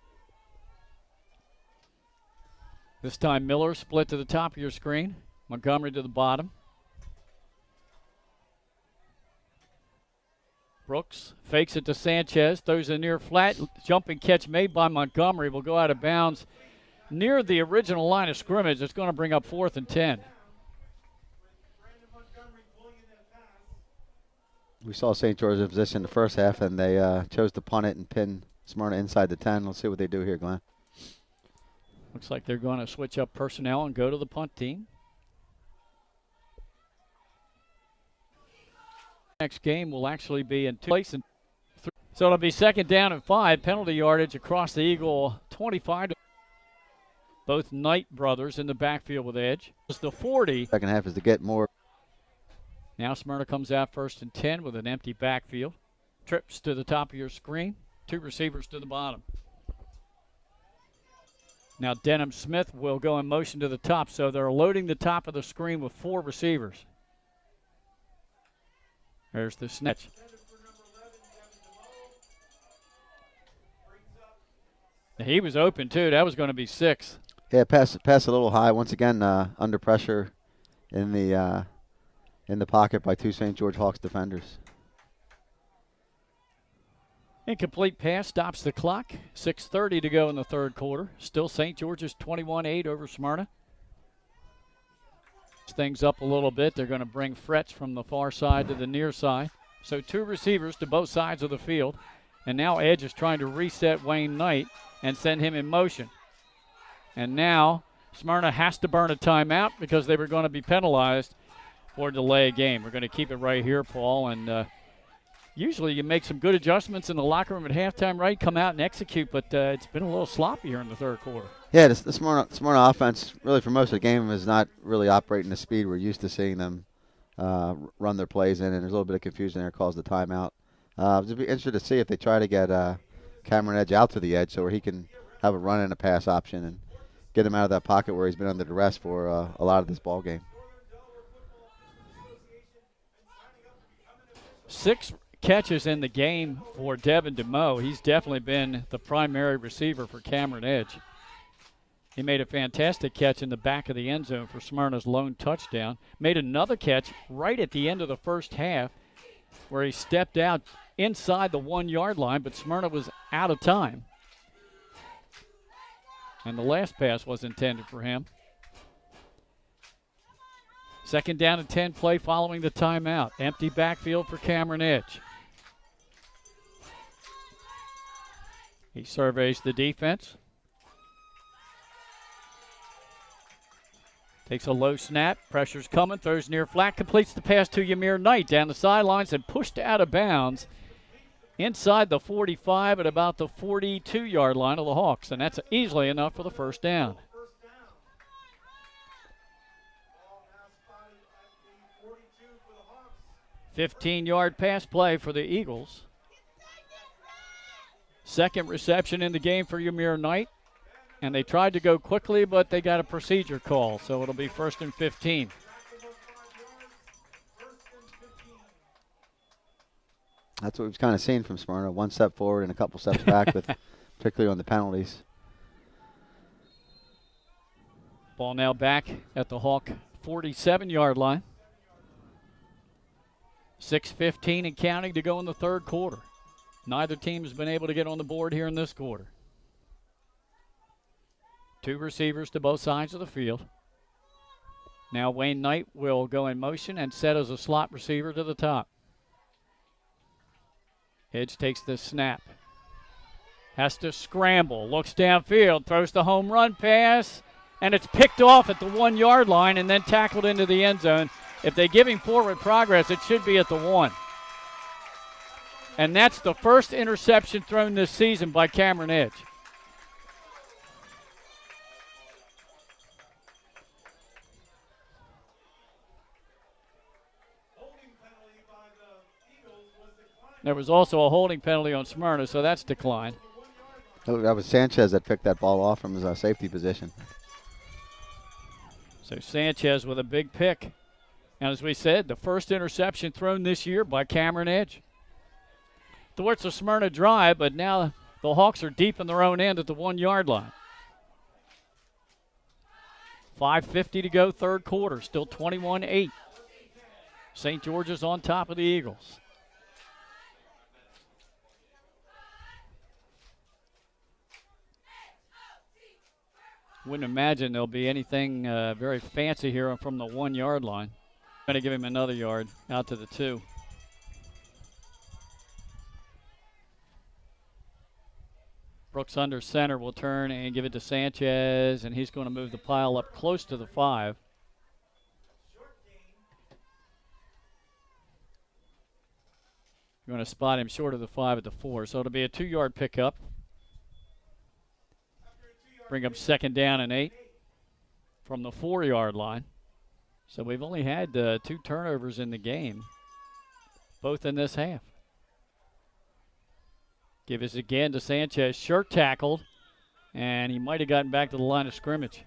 This time Miller split to the top of your screen. Montgomery to the bottom. Brooks fakes it to Sanchez, throws a near flat, jumping catch made by Montgomery will go out of bounds near the original line of scrimmage. It's going to bring up 4th and 10. We saw St. George's in position in the first half, and they chose to punt it and pin Smyrna inside the 10. Let's see what they do here, Glenn. Looks like they're going to switch up personnel and go to the punt team. Next game will actually be in 2 places. So it'll be second down and 5. Penalty yardage across the Eagle 25. Both Knight brothers in the backfield with edge. It's the 40. Second half is to get more. Now Smyrna comes out 1st and 10 with an empty backfield. Trips to the top of your screen. 2 receivers to the bottom. Now Denham Smith will go in motion to the top. So they're loading the top of the screen with 4 receivers. There's the snatch. He was open too. That was going to be 6. Yeah, pass a little high. Once again, under pressure in the pocket by 2 St. George Hawks defenders. Incomplete pass stops the clock. 6:30 to go in the third quarter. Still St. George's 21-8 over Smyrna. Things up a little bit. They're going to bring Fretz from the far side to the near side. So 2 receivers to both sides of the field. And now Edge is trying to reset Wayne Knight and send him in motion. And now Smyrna has to burn a timeout because they were going to be penalized for delay a game. We're going to keep it right here, Paul. And usually you make some good adjustments in the locker room at halftime, right? Come out and execute, but it's been a little sloppy here in the third quarter. Yeah, the Smyrna offense, really for most of the game, is not really operating the speed we're used to seeing them run their plays in, and there's a little bit of confusion there, caused the timeout. Just be interested to see if they try to get Cameron Edge out to the edge so where he can have a run and a pass option and get him out of that pocket where he's been under duress for a lot of this ball game. 6 catches in the game for Devin DeMoe. He's definitely been the primary receiver for Cameron Edge. He made a fantastic catch in the back of the end zone for Smyrna's lone touchdown. Made another catch right at the end of the first half where he stepped out inside the 1-yard line, but Smyrna was out of time. And the last pass was intended for him. Second down and 10 play following the timeout. Empty backfield for Cameron Edge. He surveys the defense. Takes a low snap, pressure's coming, throws near flat, completes the pass to Ymir Knight down the sidelines and pushed out of bounds inside the 45 at about the 42-yard line of the Hawks, and that's easily enough for the first down. A 15-yard pass play for the Eagles. Second reception in the game for Ymir Knight. And they tried to go quickly, but they got a procedure call, so it'll be 1st and 15. That's what we've kind of seen from Smyrna. 1 step forward and a couple steps back, with particularly on the penalties. Ball now back at the Hawk 47-yard line. 6:15 and counting to go in the third quarter. Neither team has been able to get on the board here in this quarter. 2 receivers to both sides of the field. Now Wayne Knight will go in motion and set as a slot receiver to the top. Edge takes the snap. Has to scramble, looks downfield, throws the home run pass, and it's picked off at the 1 yard line and then tackled into the end zone. If they give him forward progress, it should be at the 1. And that's the first interception thrown this season by Cameron Edge. There was also a holding penalty on Smyrna, so that's declined. That was Sanchez that picked that ball off from his safety position. So Sanchez with a big pick. And as we said, the first interception thrown this year by Cameron Edge. Towards the Smyrna drive, but now the Hawks are deep in their own end at the 1 yard line. 5:50 to go, third quarter, still 21-8. St. George's on top of the Eagles. Wouldn't imagine there'll be anything very fancy here from the 1 yard line. Going to give him another yard out to the 2. Brooks under center will turn and give it to Sanchez, and he's going to move the pile up close to the 5. You're going to spot him short of the 5 at the 4, so it'll be a 2 yard pickup. Bring up second down and 8 from the 4 yard line. So we've only had 2 turnovers in the game, both in this half. Give us again to Sanchez, shirt tackled, and he might have gotten back to the line of scrimmage.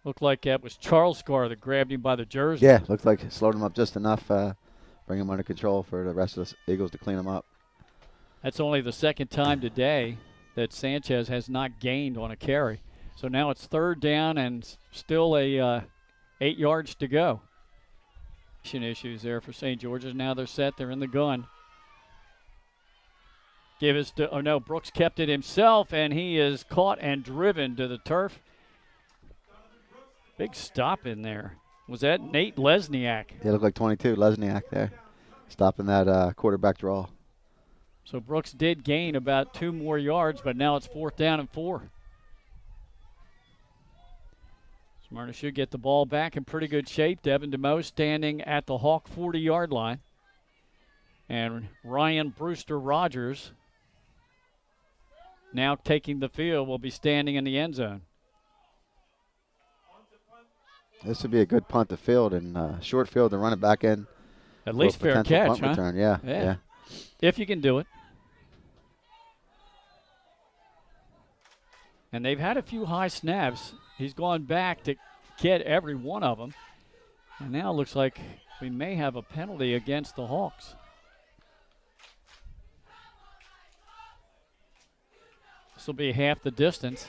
Looked like that was Charles Scar that grabbed him by the jersey. Yeah, looked like it slowed him up just enough, bring him under control for the rest of the Eagles to clean him up. That's only the second time today that Sanchez has not gained on a carry. So now it's third down and still 8 yards to go. Issues there for St. George's. Now they're set. They're in the gun. Brooks kept it himself, and he is caught and driven to the turf. Big stop in there. Was that Nate Lesniak? Yeah, looked like 22, Lesniak there, stopping that quarterback draw. So Brooks did gain about 2 more yards, but now it's 4th down and 4. Smyrna should get the ball back in pretty good shape. Devin DeMoe standing at the Hawk 40-yard line. And Ryan Brewster Rogers, now taking the field, will be standing in the end zone. This would be a good punt to field and short field to run it back in. At least fair catch, punt huh? Return. Yeah. If you can do it. And they've had a few high snaps. He's gone back to get every one of them. And now it looks like we may have a penalty against the Hawks. This will be half the distance.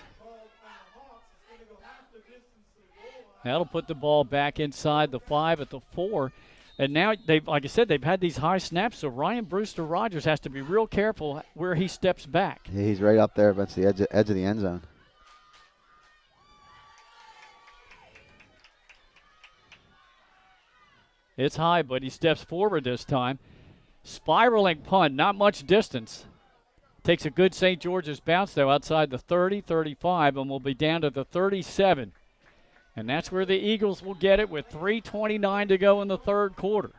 That'll put the ball back inside the 5 at the 4. And now, like I said, they've had these high snaps, so Ryan Brewster Rogers has to be real careful where he steps back. Yeah, he's right up there against the edge of the end zone. It's high, but he steps forward this time. Spiraling punt, not much distance. Takes a good St. George's bounce, though, outside the 30, 35, and will be down to the 37. And that's where the Eagles will get it with 3:29 to go in the third quarter.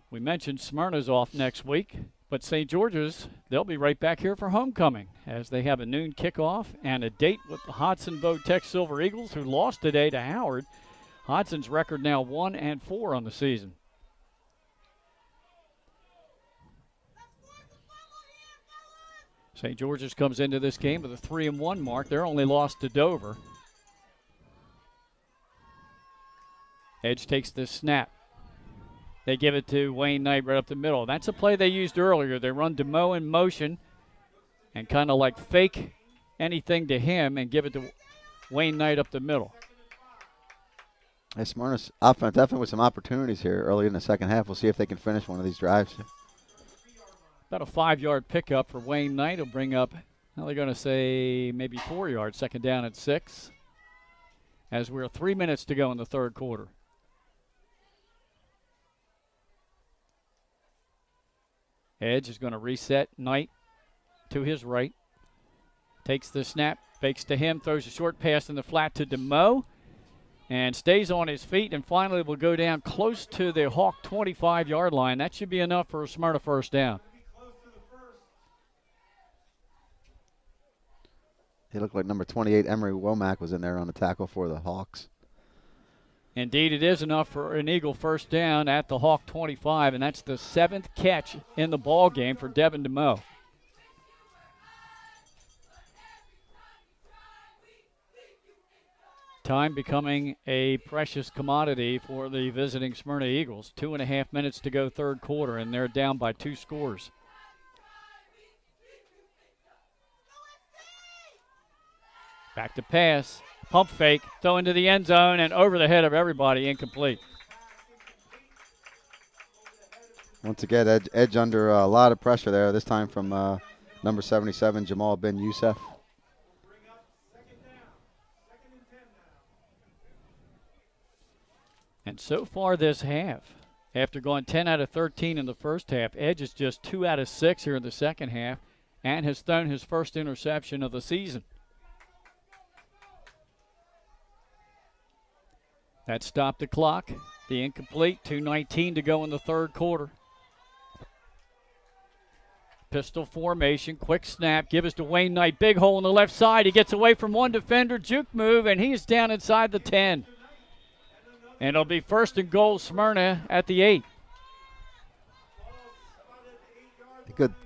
We mentioned Smyrna's off next week, but St. George's, they'll be right back here for homecoming as they have a noon kickoff and a date with the Hodson-Bo-Tech Silver Eagles, who lost today to Howard. Hodson's record now 1-4 on the season. St. George's comes into this game with a 3-1 mark. They're only lost to Dover. Edge takes the snap. They give it to Wayne Knight right up the middle. That's a play they used earlier. They run DeMoe in motion and kind of like fake anything to him and give it to Wayne Knight up the middle. Hey, Smyrna's offense definitely with some opportunities here early in the second half. We'll see if they can finish one of these drives. About a 5-yard pickup for Wayne Knight. He'll bring up Now they're going to say maybe 4 yards, second down at 6, as we're 3 minutes to go in the third quarter. Edge is going to reset Knight to his right. Takes the snap, fakes to him, throws a short pass in the flat to DeMoe, and stays on his feet, and finally will go down close to the Hawk 25-yard line. That should be enough for a Smyrna first down. He looked like number 28, Emery Womack, was in there on the tackle for the Hawks. Indeed, it is enough for an Eagle first down at the Hawk 25, and that's the 7th catch in the ball game for Devin DeMoe. Time becoming a precious commodity for the visiting Smyrna Eagles. 2.5 minutes to go third quarter, and they're down by 2 scores. Back to pass. Pump fake. Throw into the end zone and over the head of everybody. Incomplete. Once again, Edge under a lot of pressure there, this time from number 77, Jamal Ben Youssef. And so far this half, after going 10 out of 13 in the first half, Edge is just 2 out of 6 here in the second half and has thrown his first interception of the season. That stopped the clock. The incomplete, 2:19 to go in the third quarter. Pistol formation, quick snap, give us to Wayne Knight. Big hole in the left side. He gets away from one defender, juke move, and he's down inside the 10. And it'll be first and goal, Smyrna at the 8.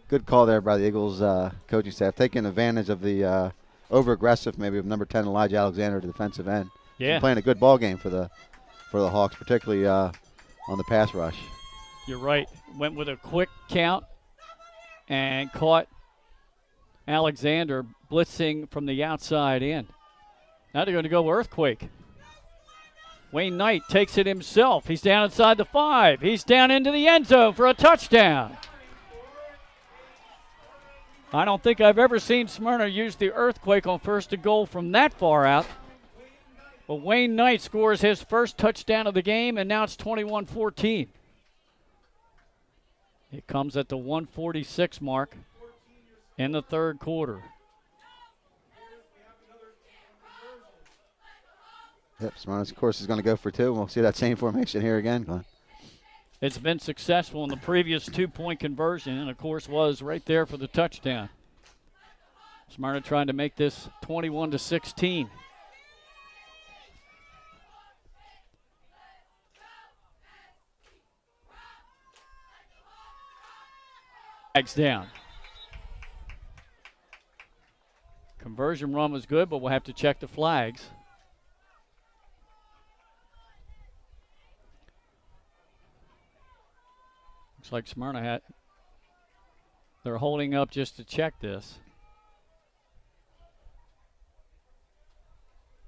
Good call there by the Eagles coaching staff, taking advantage of the over-aggressive maybe of number 10, Elijah Alexander, the defensive end. Yeah. He's playing a good ball game for the Hawks, particularly on the pass rush. You're right. Went with a quick count and caught Alexander blitzing from the outside in. Now they're going to go earthquake. Wayne Knight takes it himself. He's down inside the 5. He's down into the end zone for a touchdown. I don't think I've ever seen Smyrna use the earthquake on first and goal from that far out. But Wayne Knight scores his first touchdown of the game, and now it's 21-14. It comes at the 1:46 mark in the third quarter. Yep, Smyrna, of course, is going to go for 2. We'll see that same formation here again, Glenn. It's been successful in the previous 2-point conversion, and, of course, was right there for the touchdown. Smyrna trying to make this 21-16. Flags down. Conversion run was good, but we'll have to check the flags. Looks like Smyrna they're holding up just to check this.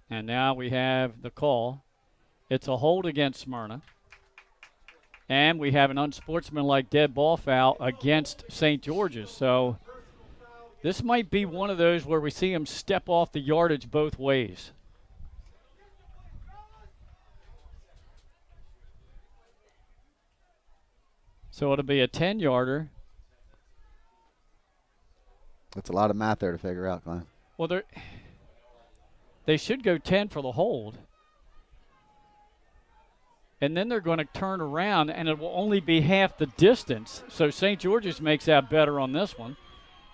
And now we have the call. It's a hold against Smyrna. And we have an unsportsmanlike dead ball foul against St. George's. So this might be one of those where we see him step off the yardage both ways. So it'll be a 10-yarder. That's a lot of math there to figure out, Glenn. Well, they should go 10 for the hold. And then they're going to turn around, and it will only be half the distance. So St. George's makes out better on this one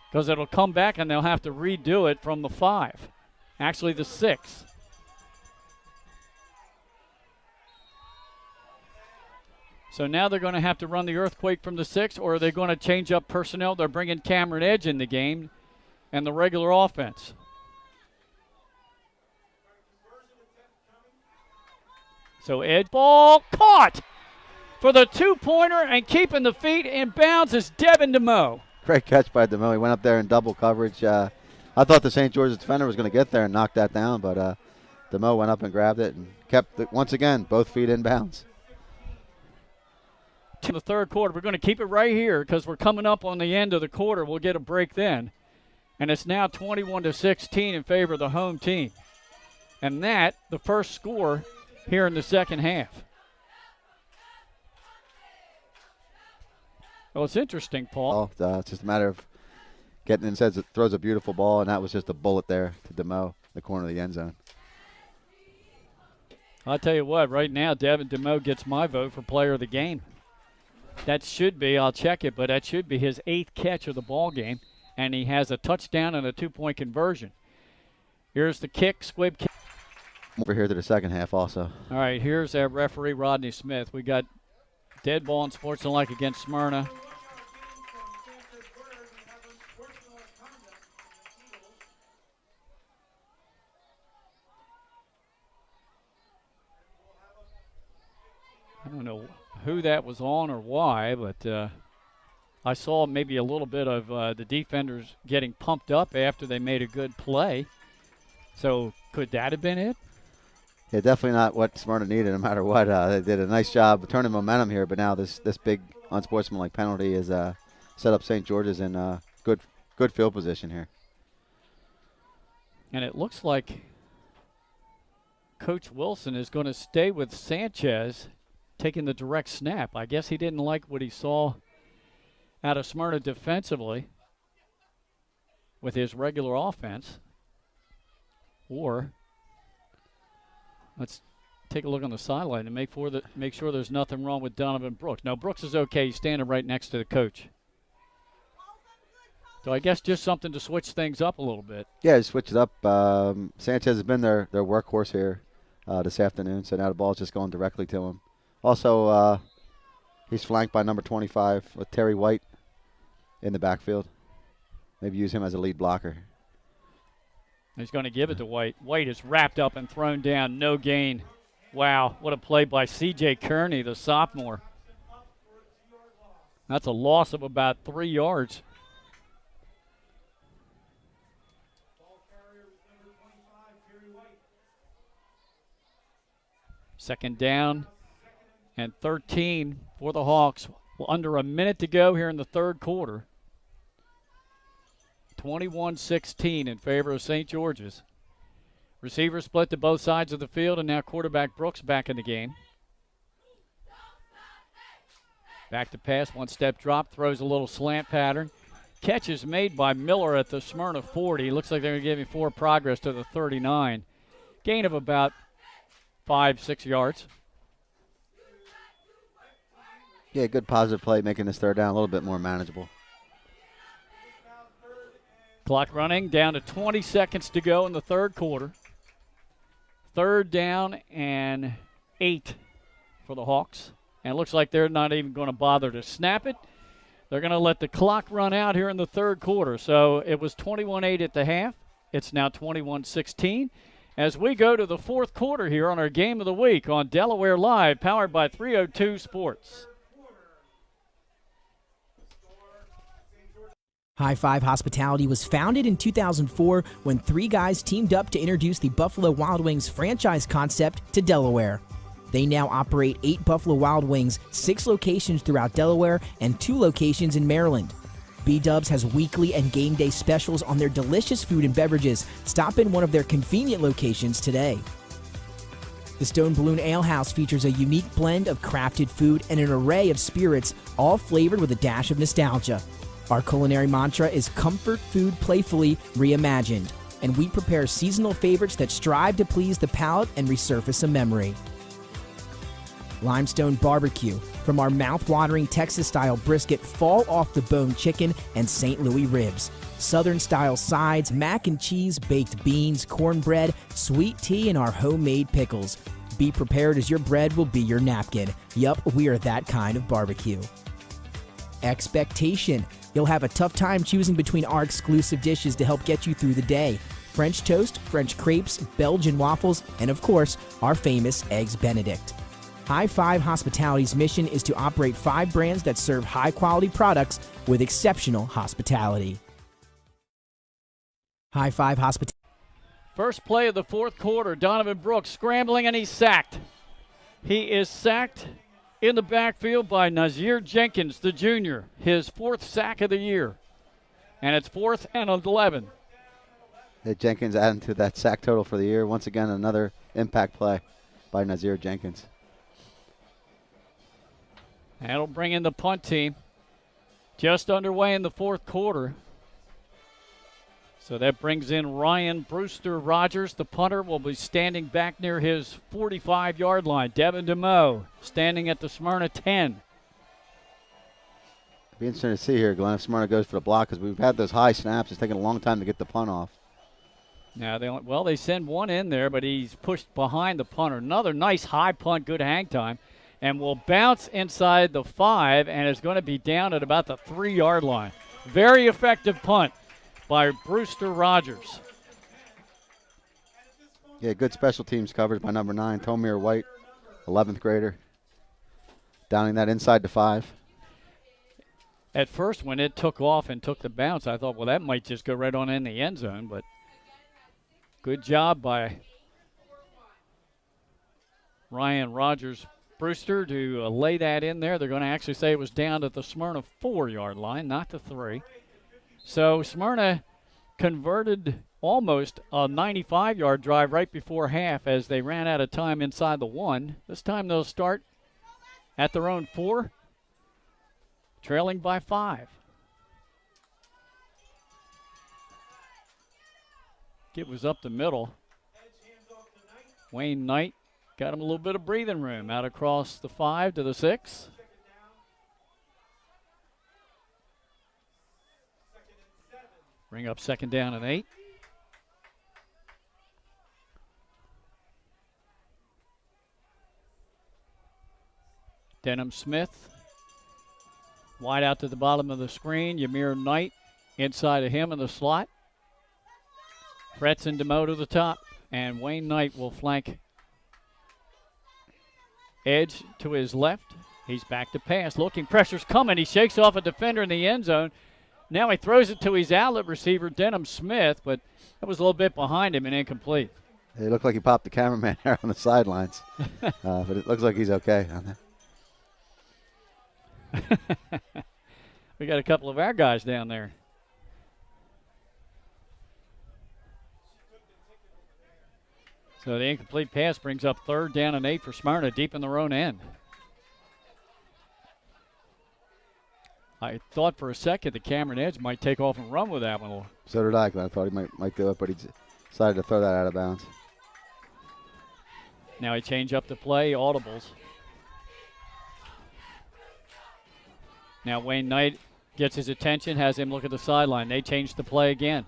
because it'll come back, and they'll have to redo it from the 5. Actually, the 6. So now they're going to have to run the earthquake from the 6, or are they going to change up personnel? They're bringing Cameron Edge in the game and the regular offense. So Edge, ball caught for the 2-pointer, and keeping the feet in bounds is Devin DeMoe. Great catch by DeMoe. He went up there in double coverage. I thought the St. George's defender was going to get there and knock that down, but DeMoe went up and grabbed it and kept it, once again, both feet in bounds. In the third quarter, we're going to keep it right here because we're coming up on the end of the quarter. We'll get a break then. And it's now 21-16 in favor of the home team. And that, the first score here in the second half. Well, it's interesting, Paul. It's just a matter of getting in. Says it throws a beautiful ball, and that was just a bullet there to DeMo, the corner of the end zone. I'll tell you what, right now, Devin DeMo gets my vote for player of the game. That should be, I'll check it, but that should be his 8th catch of the ball game, and he has a touchdown and a 2-point conversion. Here's the kick, squib kick. Over here to the second half also. All right, here's our referee, Rodney Smith. We got dead ball and sportsmanlike against Smyrna. I don't know who that was on or why, but I saw maybe a little bit of the defenders getting pumped up after they made a good play. So could that have been it? Yeah, definitely not what Smyrna needed no matter what. They did a nice job of turning momentum here, but now this big unsportsmanlike penalty is set up St. George's in good field position here. And it looks like Coach Wilson is going to stay with Sanchez taking the direct snap. I guess he didn't like what he saw out of Smyrna defensively with his regular offense. Or let's take a look on the sideline and make sure there's nothing wrong with Donovan Brooks. Now, Brooks is okay. He's standing right next to the coach. So I guess just something to switch things up a little bit. Yeah, just switch it up. Sanchez has been their workhorse here this afternoon, so now the ball's just going directly to him. Also, he's flanked by number 25 with Terry White in the backfield. Maybe use him as a lead blocker. He's going to give it to White. White is wrapped up and thrown down. No gain. Wow, what a play by C.J. Kearney, the sophomore. That's a loss of about 3 yards. Second down and 13 for the Hawks. Well, under a minute to go here in the third quarter. 21-16 in favor of St. George's. Receivers split to both sides of the field, and now quarterback Brooks back in the game. Back to pass, one-step drop, throws a little slant pattern. Catch is made by Miller at the Smyrna 40. Looks like they're going to give him forward progress to the 39. Gain of about 5-6 yards. Yeah, good positive play, making this third down a little bit more manageable. Clock running, down to 20 seconds to go in the third quarter. Third down and 8 for the Hawks. And it looks like they're not even going to bother to snap it. They're going to let the clock run out here in the third quarter. So it was 21-8 at the half. It's now 21-16. As we go to the fourth quarter here on our Game of the Week on Delaware Live, powered by 302 Sports. High Five Hospitality was founded in 2004 when 3 guys teamed up to introduce the Buffalo Wild Wings franchise concept to Delaware. They now operate 8 Buffalo Wild Wings, 6 locations throughout Delaware, and 2 locations in Maryland. B-Dubs has weekly and game day specials on their delicious food and beverages. Stop in one of their convenient locations today. The Stone Balloon Ale House features a unique blend of crafted food and an array of spirits, all flavored with a dash of nostalgia. Our culinary mantra is comfort food playfully reimagined, and we prepare seasonal favorites that strive to please the palate and resurface a memory. Limestone Barbecue, from our mouth-watering Texas-style brisket, fall-off-the-bone chicken, and St. Louis ribs. Southern-style sides, mac and cheese, baked beans, cornbread, sweet tea, and our homemade pickles. Be prepared as your bread will be your napkin. Yup, we are that kind of barbecue. Expectation. You'll have a tough time choosing between our exclusive dishes to help get you through the day. French toast, French crepes, Belgian waffles, and of course, our famous Eggs Benedict. High Five Hospitality's mission is to operate 5 brands that serve high-quality products with exceptional hospitality. High Five Hospitality. First play of the fourth quarter, Donovan Brooks scrambling, and he's sacked. He is sacked in the backfield by Nazir Jenkins, the junior, his 4th sack of the year. And it's 4th and 11. Hey, Jenkins adding to that sack total for the year. Once again, another impact play by Nazir Jenkins. That'll bring in the punt team. Just underway in the 4th quarter. So that brings in Ryan Brewster Rogers. The punter will be standing back near his 45-yard line. Devin DeMoe standing at the Smyrna 10. It'll be interesting to see here, Glenn, if Smyrna goes for the block, because we've had those high snaps. It's taken a long time to get the punt off. Now, they send one in there, but he's pushed behind the punter. Another nice high punt, good hang time, and will bounce inside the 5, and is going to be down at about the 3-yard line. Very effective punt by Brewster Rogers. Yeah, good special teams coverage by number 9, Tomir White, 11th grader, downing that inside the 5. At first, when it took off and took the bounce, I thought, well, that might just go right on in the end zone, but good job by Ryan Rogers Brewster to lay that in there. They're going to actually say it was down at the Smyrna 4-yard line, not the 3. So Smyrna converted almost a 95-yard drive right before half as they ran out of time inside the 1. This time they'll start at their own 4, trailing by 5. It was up the middle. Wayne Knight got him a little bit of breathing room out across the 5 to the 6. Bring up 2nd down and 8. Denham Smith wide out to the bottom of the screen. Ymir Knight inside of him in the slot. Fretz and DeMoe to the top, and Wayne Knight will flank edge to his left. He's back to pass. Looking, pressure's coming. He shakes off a defender in the end zone. Now he throws it to his outlet receiver, Denham Smith, but that was a little bit behind him and incomplete. It looked like he popped the cameraman there on the sidelines, but it looks like he's okay on that. We got a couple of our guys down there. So the incomplete pass brings up 3rd down and 8 for Smyrna, deep in their own end. I thought for a second the Cameron Edge might take off and run with that one. So did I, Glenn. I thought he might do it, but he decided to throw that out of bounds. Now he changed up the play, audibles. Now Wayne Knight gets his attention, has him look at the sideline. They change the play again.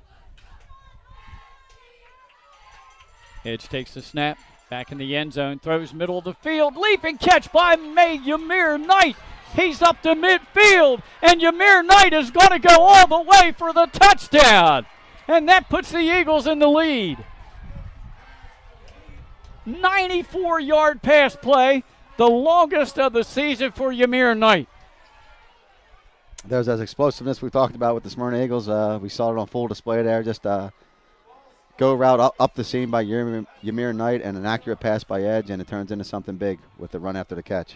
Edge takes the snap, back in the end zone, throws middle of the field, leaping catch by Ymir Knight. He's up to midfield, and Ymir Knight is going to go all the way for the touchdown. And that puts the Eagles in the lead. 94-yard pass play, the longest of the season for Ymir Knight. There's that explosiveness we talked about with the Smyrna Eagles. We saw it on full display there. Just go route up the seam by Ymir Knight and an accurate pass by Edge, and it turns into something big with the run after the catch.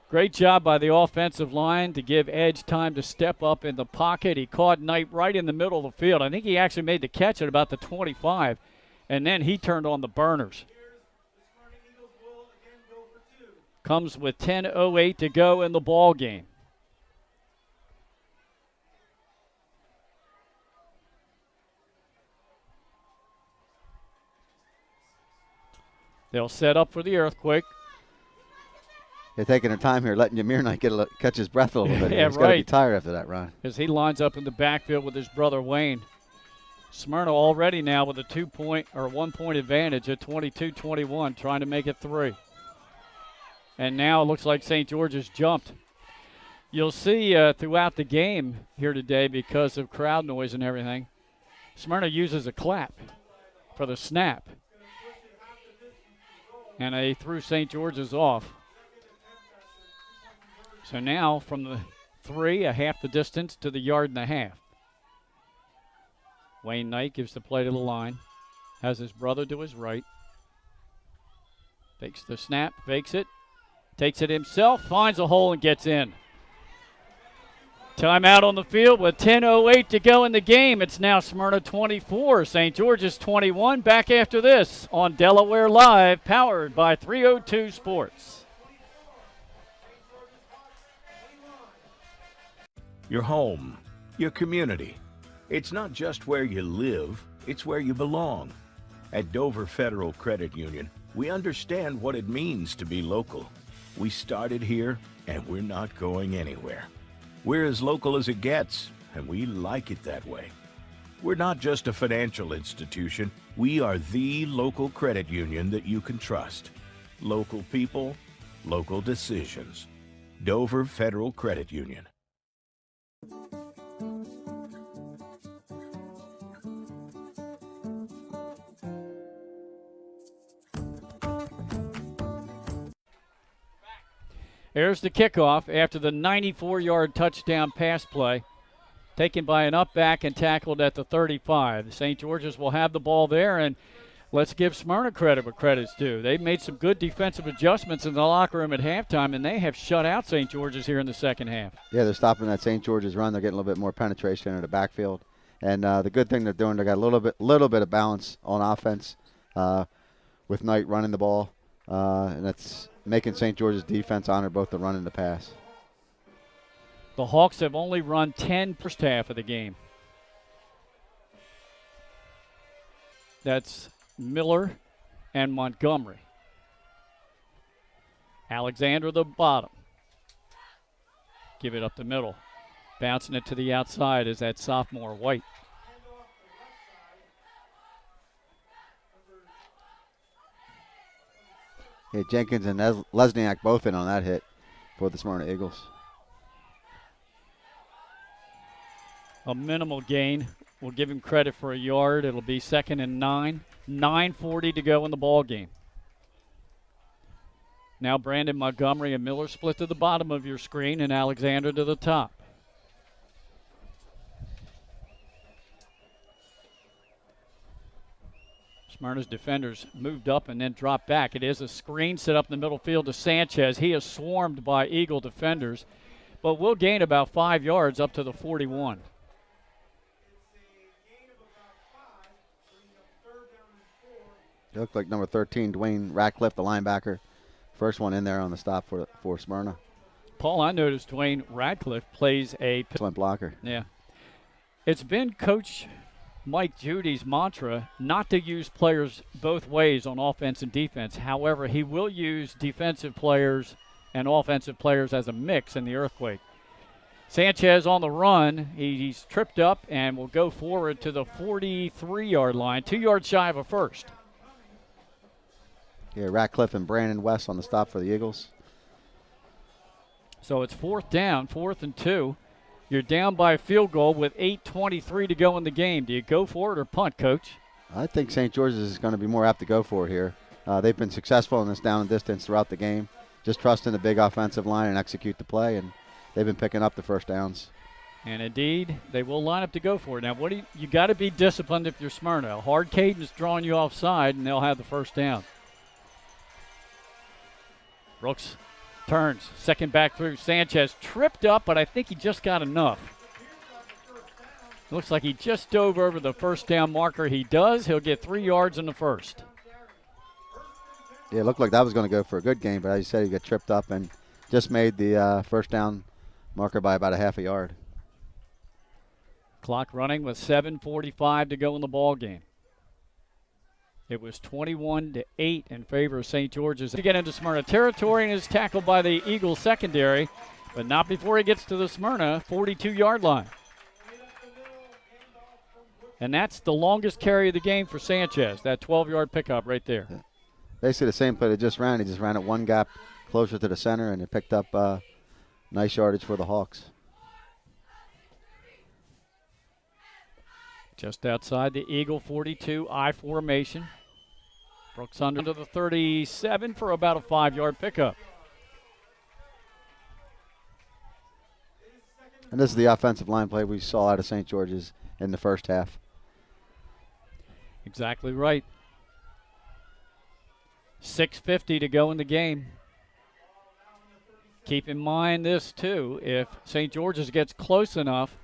Great job by the offensive line to give Edge time to step up in the pocket. He caught Knight right in the middle of the field. I think he actually made the catch at about the 25, and then he turned on the burners. Comes with 10:08 to go in the ball game. They'll set up for the earthquake. They're taking their time here, letting Ymir Knight catch his breath a little bit. Yeah, He's got to be tired after that run. As he lines up in the backfield with his brother Wayne. Smyrna already now with a 1-point advantage at 22-21, trying to make it 3. And now it looks like St. George's jumped. You'll see throughout the game here today, because of crowd noise and everything, Smyrna uses a clap for the snap. And they threw St. George's off. So now from the 3, a half the distance to the 1.5 yards. Wayne Knight gives the play to the line. Has his brother to his right. Takes the snap, fakes it. Takes it himself, finds a hole and gets in. Timeout on the field with 10:08 to go in the game. It's now Smyrna 24, St. George's 21. Back after this on Delaware Live, powered by 302 Sports. Your home, your community. It's not just where you live, it's where you belong. At Dover Federal Credit Union, we understand what it means to be local. We started here, and we're not going anywhere. We're as local as it gets, and we like it that way. We're not just a financial institution. We are the local credit union that you can trust. Local people, local decisions. Dover Federal Credit Union. Here's the kickoff after the 94-yard touchdown pass play, taken by an up back and tackled at the 35. St. George's will have the ball there, and let's give Smyrna credit where credit's due. They've made some good defensive adjustments in the locker room at halftime, and they have shut out St. George's here in the second half. Yeah, they're stopping that St. George's run. They're getting a little bit more penetration in the backfield. And the good thing they're doing, they got a little bit of balance on offense with Knight running the ball, and that's making St. George's defense honor both the run and the pass. The Hawks have only run 10 first half of the game. That's Miller and Montgomery. Alexander the bottom. Give it up the middle. Bouncing it to the outside is that sophomore White. Yeah, Jenkins and Lesniak both in on that hit for the Smyrna Eagles. A minimal gain. We'll give him credit for a yard. It'll be 2nd and 9. 9:40 to go in the ball game. Now Brandon Montgomery and Miller split to the bottom of your screen and Alexander to the top. Smyrna's defenders moved up and then dropped back. It is a screen set up in the middle field to Sanchez. He is swarmed by Eagle defenders, but will gain about 5 yards up to the 41. It looked like number 13, Dwayne Ratcliffe, the linebacker. First one in there on the stop for Smyrna. Paul, I noticed Dwayne Ratcliffe plays a excellent blocker. Yeah. It's been Coach Mike Judy's mantra not to use players both ways on offense and defense. However, he will use defensive players and offensive players as a mix in the earthquake. Sanchez on the run. He's tripped up and will go forward to the 43-yard line, 2 yards shy of a first. Yeah, Ratcliffe and Brandon West on the stop for the Eagles. So it's 4th down, 4th and 2. You're down by a field goal with 8:23 to go in the game. Do you go for it or punt, Coach? I think St. George's is going to be more apt to go for it here. They've been successful in this down and distance throughout the game. Just trust in the big offensive line and execute the play, and they've been picking up the first downs. And indeed, they will line up to go for it. Now, you got to be disciplined if you're Smyrna. A hard cadence drawing you offside, and they'll have the first down. Brooks turns, second back through. Sanchez tripped up, but I think he just got enough. Looks like he just dove over the first down marker. He does. He'll get 3 yards in the first. Yeah, it looked like that was going to go for a good game, but as you said, he got tripped up and just made the first down marker by about a half a yard. Clock running with 7:45 to go in the ball game. It was 21-8 in favor of St. George's. To get into Smyrna territory and is tackled by the Eagles secondary, but not before he gets to the Smyrna 42-yard line. And that's the longest carry of the game for Sanchez, that 12-yard pickup right there. Yeah. Basically the same play they just ran. He just ran it one gap closer to the center, and it picked up nice yardage for the Hawks. Just outside the Eagle 42 I formation. Brooks under the 37 for about a 5-yard pickup. And this is the offensive line play we saw out of St. George's in the first half. Exactly right. 6:50 to go in the game. Keep in mind this, too. If St. George's gets close enough,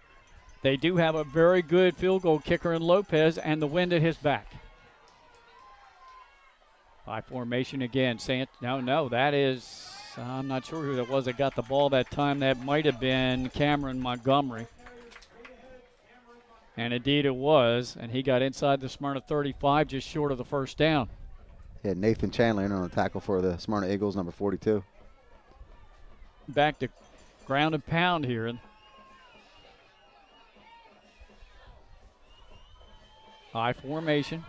they do have a very good field goal kicker in Lopez and the wind at his back. High formation again. No, that is, I'm not sure who that was that got the ball that time. That might have been Cameron Montgomery. And indeed it was, and he got inside the Smyrna 35, just short of the first down. Yeah, Nathan Chandler in on the tackle for the Smyrna Eagles, number 42. Back to ground and pound here. High formation.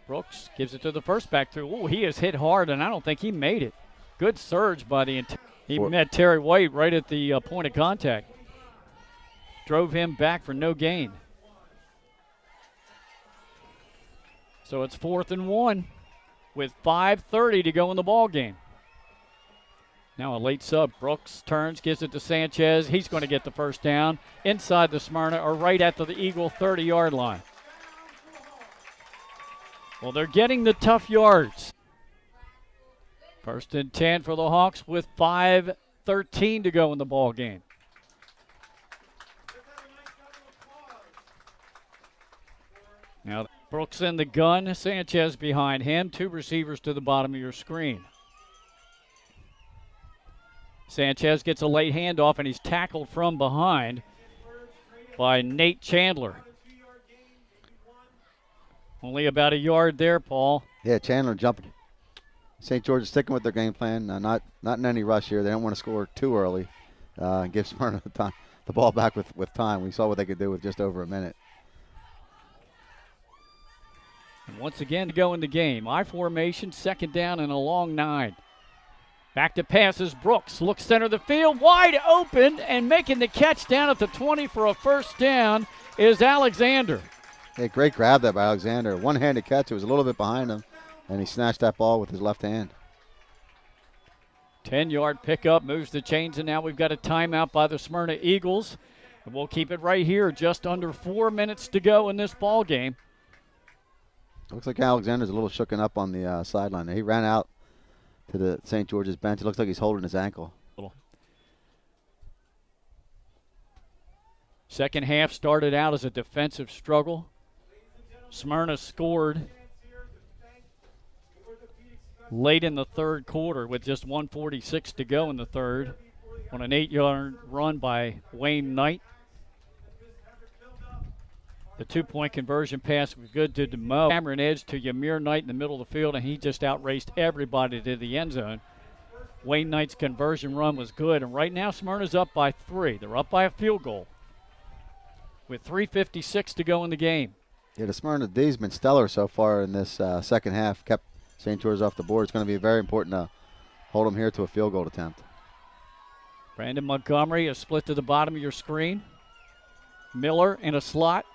Brooks gives it to the first back through. Oh, he is hit hard, and I don't think he made it. Good surge by the he met Terry White right at the point of contact. Drove him back for no gain. So it's 4th and 1 with 5:30 to go in the ball game. Now a late sub. Brooks turns, gives it to Sanchez. He's going to get the first down inside the Smyrna or right at the Eagle 30-yard line. Well, they're getting the tough yards. 1st and 10 for the Hawks with 5:13 to go in the ball game. Now Brooks in the gun, Sanchez behind him, 2 receivers to the bottom of your screen. Sanchez gets a late handoff, and he's tackled from behind by Nate Chandler. Only about a yard there, Paul. Yeah, Chandler jumping. St. George is sticking with their game plan. Not in any rush here. They don't want to score too early. Give Smyrna the ball back with time. We saw what they could do with just over a minute. And once again to go in the game. I formation, 2nd down and a long 9. Back to passes. Brooks looks center of the field, wide open, and making the catch down at the 20 for a first down is Alexander. Hey, great grab there by Alexander. One-handed catch. It was a little bit behind him, and he snatched that ball with his left hand. 10-yard pickup, moves the chains, and now we've got a timeout by the Smyrna Eagles. And we'll keep it right here, just under 4 minutes to go in this ball game. Looks like Alexander's a little shooken up on the sideline. He ran out to the St. George's bench. It looks like he's holding his ankle. Second half started out as a defensive struggle. Smyrna scored late in the third quarter with just 1:46 to go in the third on an 8-yard run by Wayne Knight. The 2-point conversion pass was good to DeMo. Cameron edge to Ymir Knight in the middle of the field, and he just outraced everybody to the end zone. Wayne Knight's conversion run was good, and right now Smyrna's up by 3. They're up by a field goal with 3:56 to go in the game. Yeah, the Smyrna D's been stellar so far in this second half. Kept St. George off the board. It's going to be very important to hold them here to a field goal attempt. Brandon Montgomery is split to the bottom of your screen. Miller in a slot.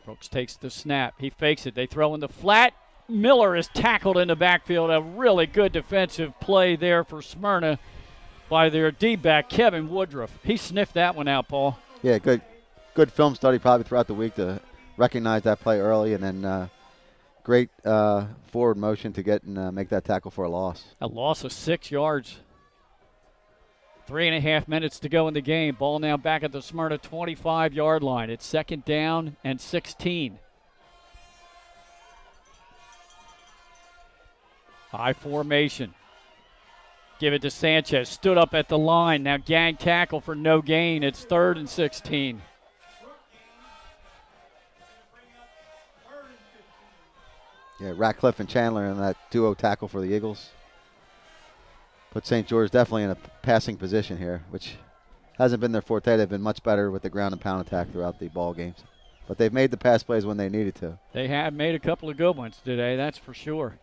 Brooks takes the snap. He fakes it. They throw in the flat. Miller is tackled in the backfield. A really good defensive play there for Smyrna by their D-back, Kevin Woodruff. He sniffed that one out, Paul. Yeah, good film study probably throughout the week to recognize that play early, and then great forward motion to get and make that tackle for a loss. A loss of 6 yards. 3.5 minutes to go in the game. Ball now back at the Smyrna 25-yard line. It's 2nd down and 16. High formation. Give it to Sanchez. Stood up at the line. Now gang tackle for no gain. It's 3rd and 16. Yeah, Ratcliffe and Chandler in that duo tackle for the Eagles. Put St. George definitely in a passing position here, which hasn't been their forte. They've been much better with the ground and pound attack throughout the ball games. But they've made the pass plays when they needed to. They have made a couple of good ones today, that's for sure.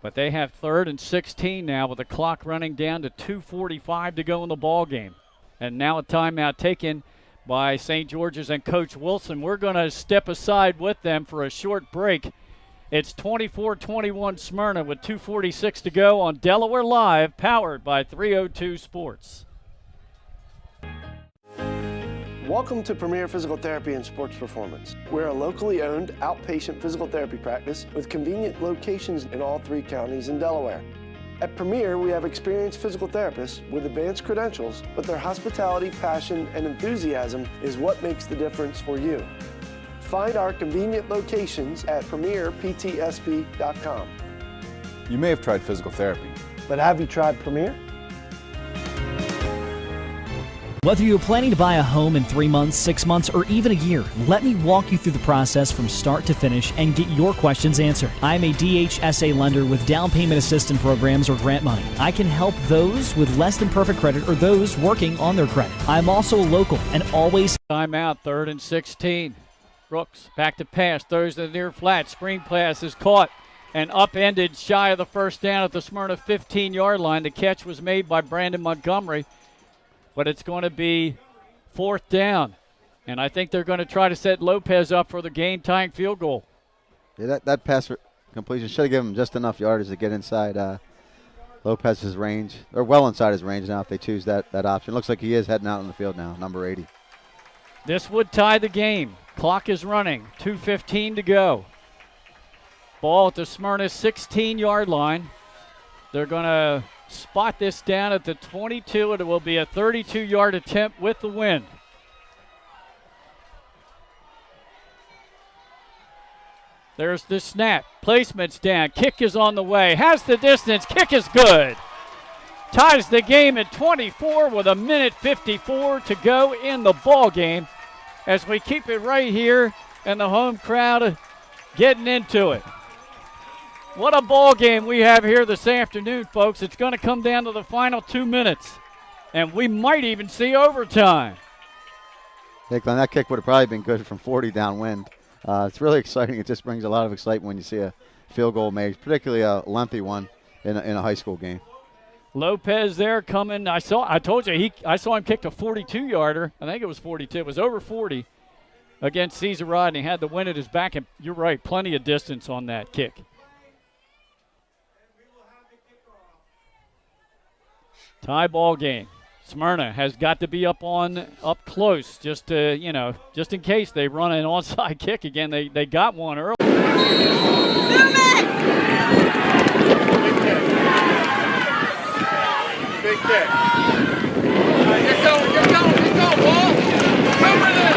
But they have 3rd and 16 now with the clock running down to 2:45 to go in the ball game. And now a timeout taken by St. George's and Coach Wilson. We're going to step aside with them for a short break. It's 24-21 Smyrna with 2:46 to go on Delaware Live, powered by 302 Sports. Welcome to Premier Physical Therapy and Sports Performance. We're a locally owned outpatient physical therapy practice with convenient locations in all 3 counties in Delaware. At Premier, we have experienced physical therapists with advanced credentials, but their hospitality, passion, and enthusiasm is what makes the difference for you. Find our convenient locations at premierptsp.com. You may have tried physical therapy, but have you tried Premier? Whether you're planning to buy a home in 3 months, 6 months, or even a year, let me walk you through the process from start to finish and get your questions answered. I'm a DHSA lender with down payment assistance programs or grant money. I can help those with less than perfect credit or those working on their credit. I'm also local and always... Timeout, 3rd and 16. Brooks back to pass, throws to the near flat. Screen pass is caught and upended shy of the first down at the Smyrna 15-yard line. The catch was made by Brandon Montgomery. But it's going to be 4th down. And I think they're going to try to set Lopez up for the game-tying field goal. Yeah, that pass completion should have given him just enough yardage to get inside Lopez's range. They're well inside his range now if they choose that option. Looks like he is heading out on the field now, number 80. This would tie the game. Clock is running. 2:15 to go. Ball at the Smyrna 16-yard line. They're going to spot this down at the 22, and it will be a 32-yard attempt with the wind. There's the snap. Placement's down. Kick is on the way. Has the distance. Kick is good. Ties the game at 24 with 1:54 to go in the ball game as we keep it right here and the home crowd getting into it. What a ball game we have here this afternoon, folks. It's going to come down to the final 2 minutes, and we might even see overtime. Hey, Glenn, that kick would have probably been good from 40 downwind. It's really exciting. It just brings a lot of excitement when you see a field goal made, particularly a lengthy one in a high school game. Lopez there coming. I told you, I saw him kick a 42-yarder. I think it was 42. It was over 40 against Caesar Rodney. Had the wind at his back, and you're right, plenty of distance on that kick. Tie ball game. Smyrna has got to be up close just to, just in case they run an onside kick again. They got one early. Big kick. Get going, ball. Cover this.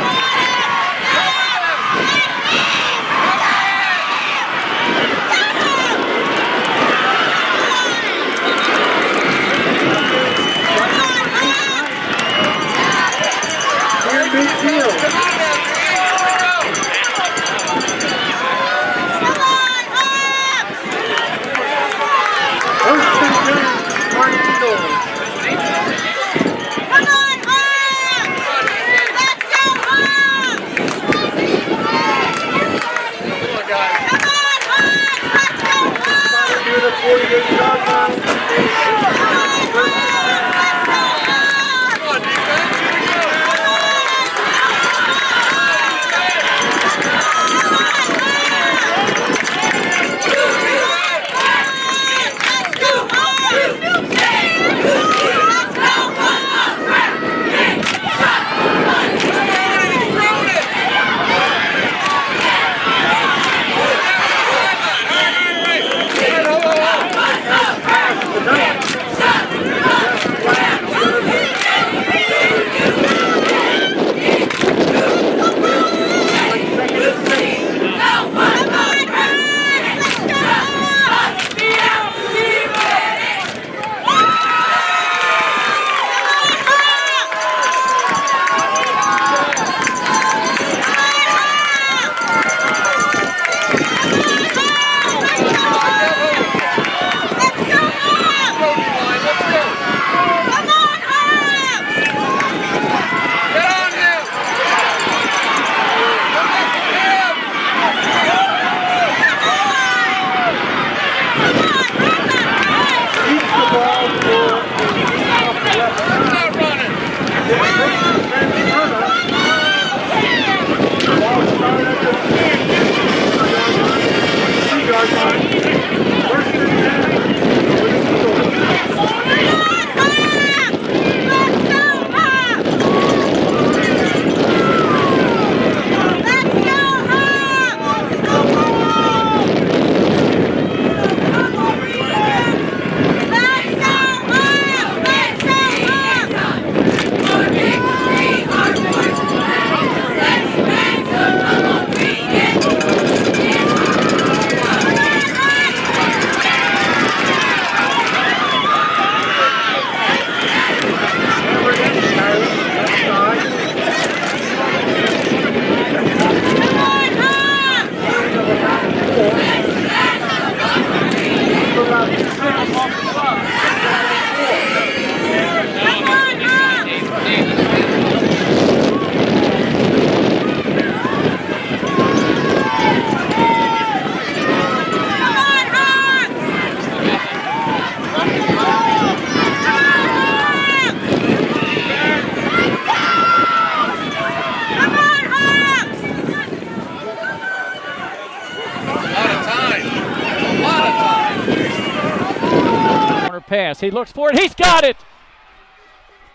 Corner pass. He looks for it. He's got it.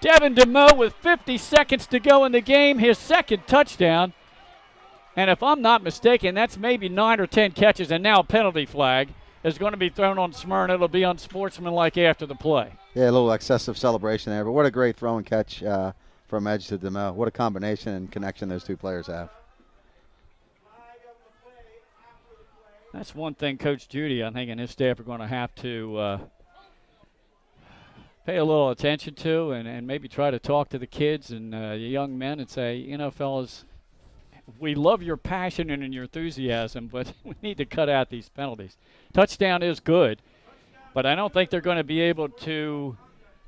Devin DeMoe with 50 seconds to go in the game, his second touchdown. And if I'm not mistaken, that's maybe 9 or 10 catches, and now a penalty flag is going to be thrown on Smyrna. It'll be unsportsmanlike after the play. Yeah, a little excessive celebration there, but what a great throw and catch from Edge to DeMoe. What a combination and connection those two players have. That's one thing Coach Judy, I think, and his staff are going to have to pay a little attention to and maybe try to talk to the kids and the young men and say, you know, fellas, we love your passion and your enthusiasm, but we need to cut out these penalties. Touchdown is good, but I don't think they're going to be able to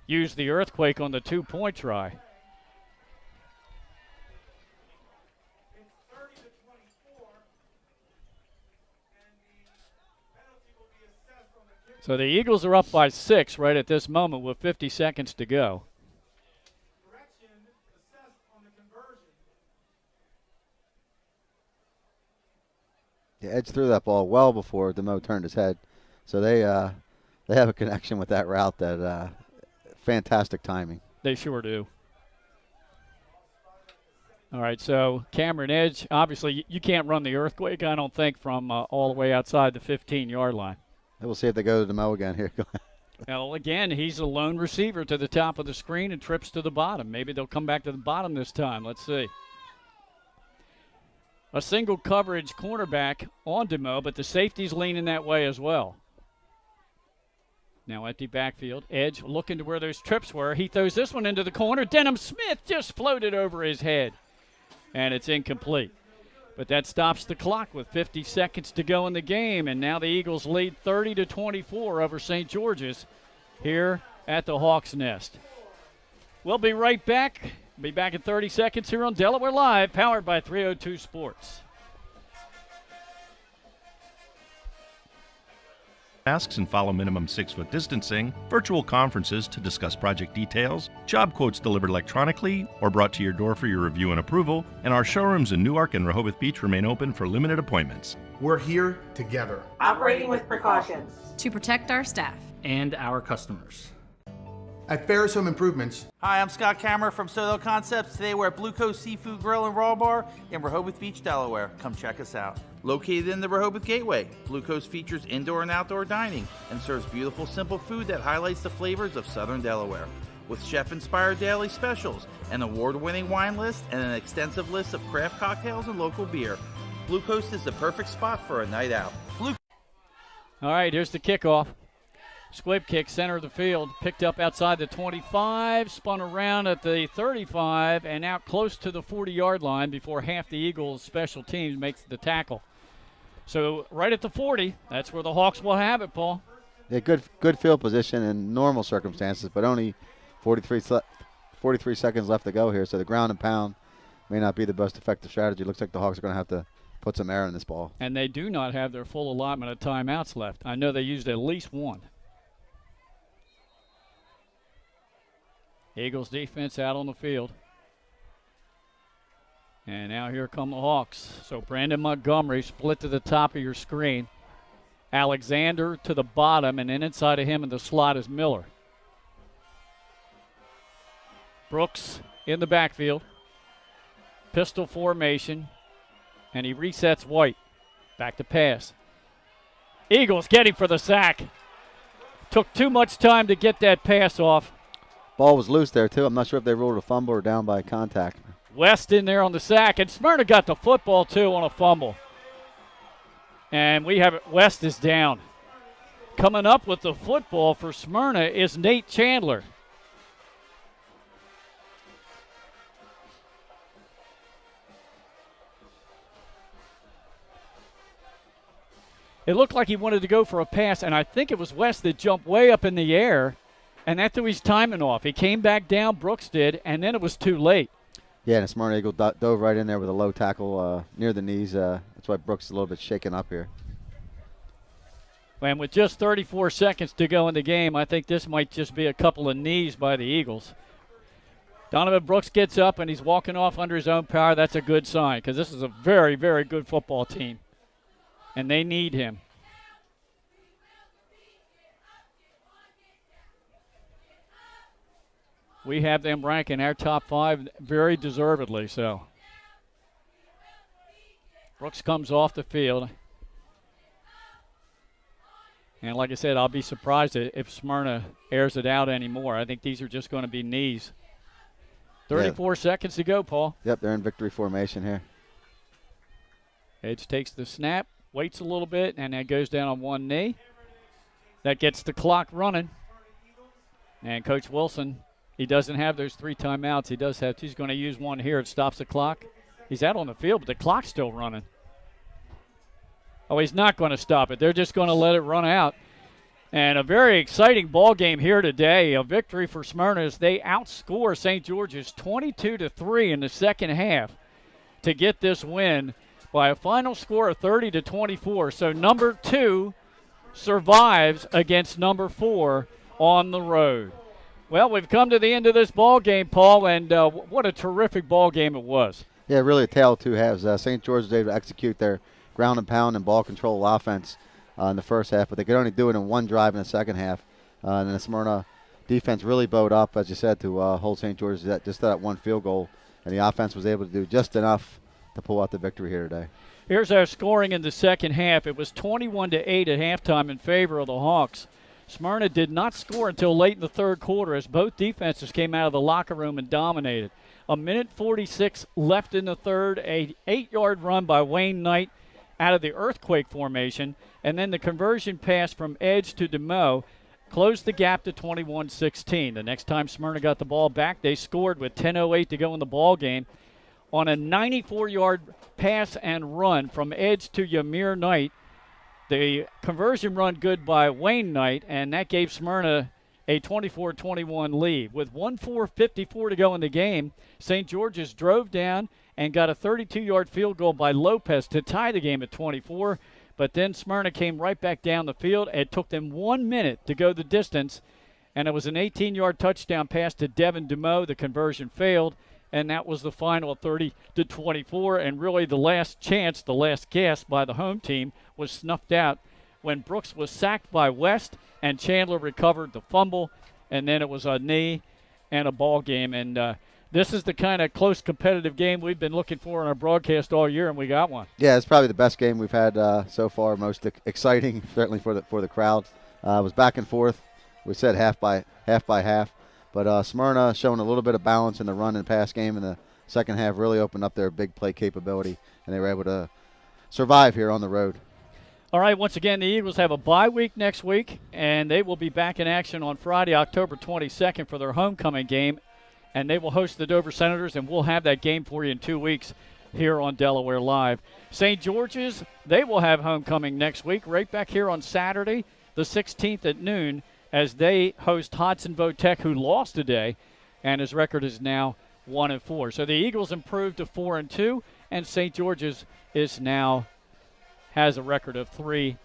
use the earthquake on the 2-point try. So the Eagles are up by 6 right at this moment with 50 seconds to go. Yeah, Edge threw that ball well before DeMoe turned his head. So they have a connection with that route that fantastic timing. They sure do. All right, so Cameron Edge, obviously you can't run the earthquake, I don't think, from all the way outside the 15-yard line. We'll see if they go to DeMoe again here. Well, again, he's a lone receiver to the top of the screen and trips to the bottom. Maybe they'll come back to the bottom this time. Let's see. A single coverage cornerback on DeMoe, but the safety's leaning that way as well. Now empty backfield. Edge looking to where those trips were. He throws this one into the corner. Denham Smith just floated over his head, and it's incomplete. But that stops the clock with 50 seconds to go in the game, and now the Eagles lead 30-24 over St. George's here at the Hawks' Nest. We'll be right back. Be back in 30 seconds here on Delaware Live, powered by 302 Sports. Masks and follow minimum 6-foot distancing, virtual conferences to discuss project details, job quotes delivered electronically or brought to your door for your review and approval, and our showrooms in Newark and Rehoboth Beach remain open for limited appointments. We're here together. Operating with precautions. To protect our staff. And our customers. At Ferris Home Improvements. Hi, I'm Scott Kammerer from Soto Concepts. Today we're at Blue Coast Seafood Grill and Raw Bar in Rehoboth Beach, Delaware. Come check us out. Located in the Rehoboth Gateway, Blue Coast features indoor and outdoor dining and serves beautiful, simple food that highlights the flavors of Southern Delaware. With chef-inspired daily specials, an award-winning wine list, and an extensive list of craft cocktails and local beer, Blue Coast is the perfect spot for a night out. All right, here's the kickoff. Squib kick, center of the field, picked up outside the 25, spun around at the 35, and out close to the 40-yard line before half the Eagles' special teams makes the tackle. So right at the 40, that's where the Hawks will have it, Paul. Yeah, good field position in normal circumstances, but only 43 seconds left to go here, so the ground and pound may not be the most effective strategy. Looks like the Hawks are going to have to put some air in this ball. And they do not have their full allotment of timeouts left. I know they used at least one. Eagles defense out on the field. And now here come the Hawks. So Brandon Montgomery split to the top of your screen. Alexander to the bottom, and then inside of him in the slot is Miller. Brooks in the backfield. Pistol formation. And he resets White. Back to pass. Eagles getting for the sack. Took too much time to get that pass off. Ball was loose there, too. I'm not sure if they ruled a fumble or down by contact. West in there on the sack, and Smyrna got the football, too, on a fumble. And we have it. West is down. Coming up with the football for Smyrna is Nate Chandler. It looked like he wanted to go for a pass, and I think it was West that jumped way up in the air, and that threw his timing off. He came back down, Brooks did, and then it was too late. Yeah, and a Smyrna Eagle dove right in there with a low tackle near the knees. That's why Brooks is a little bit shaken up here. And with just 34 seconds to go in the game, I think this might just be a couple of knees by the Eagles. Donovan Brooks gets up, and he's walking off under his own power. That's a good sign because this is a very, very good football team, and they need him. we have them ranking our top 5 very deservedly so. Brooks comes off the field. And like I said, I'll be surprised if Smyrna airs it out anymore. I think these are just going to be knees. 34 seconds to go, Paul. Yep, they're in victory formation here. Edge takes the snap, waits a little bit, and then goes down on one knee. That gets the clock running. And Coach Wilson, he doesn't have those 3 timeouts. He does have 2. He's going to use one here. It stops the clock. He's out on the field, but the clock's still running. Oh, he's not going to stop it. They're just going to let it run out. And a very exciting ball game here today. A victory for Smyrna as they outscore St. George's 22-3 in the second half to get this win by a final score of 30-24. So number 2 survives against number 4 on the road. Well, we've come to the end of this ball game, Paul, and what a terrific ball game it was. Yeah, really a tale of 2 halves. St. George was able to execute their ground and pound and ball control offense in the first half, but they could only do it in one drive in the second half. And then the Smyrna defense really bowed up, as you said, to hold St. George at just that one field goal, and the offense was able to do just enough to pull out the victory here today. Here's our scoring in the second half. It was 21-8 at halftime in favor of the Hawks. Smyrna did not score until late in the third quarter as both defenses came out of the locker room and dominated. 1:46 left in the third, a 8-yard run by Wayne Knight out of the earthquake formation, and then the conversion pass from Edge to DeMoe closed the gap to 21-16. The next time Smyrna got the ball back, they scored with 10:08 to go in the ball game on a 94-yard pass and run from Edge to Yamir Knight. The conversion run good by Wayne Knight, and that gave Smyrna a 24-21 lead. With 1:54 to go in the game, St. George's drove down and got a 32-yard field goal by Lopez to tie the game at 24. But then Smyrna came right back down the field. It took them 1 minute to go the distance, and it was an 18-yard touchdown pass to Devin DeMoe. The conversion failed, and that was the final 30-24. And really the last chance, the last gasp by the home team was snuffed out when Brooks was sacked by West and Chandler recovered the fumble, and then it was a knee and a ball game. And this is the kind of close competitive game we've been looking for in our broadcast all year, and we got one. Yeah, it's probably the best game we've had so far, most exciting, certainly for the crowd. It was back and forth. We said half by half. But Smyrna showing a little bit of balance in the run and pass game in the second half, really opened up their big play capability, and they were able to survive here on the road. All right, once again, the Eagles have a bye week next week, and they will be back in action on Friday, October 22nd for their homecoming game, and they will host the Dover Senators, and we'll have that game for you in 2 weeks here on Delaware Live. St. George's, they will have homecoming next week, right back here on Saturday, the 16th at noon, as they host Hodson Tech, who lost today, and his record is now 1-4. So the Eagles improved to 4-2, and St. George's is now has a record of 3-2.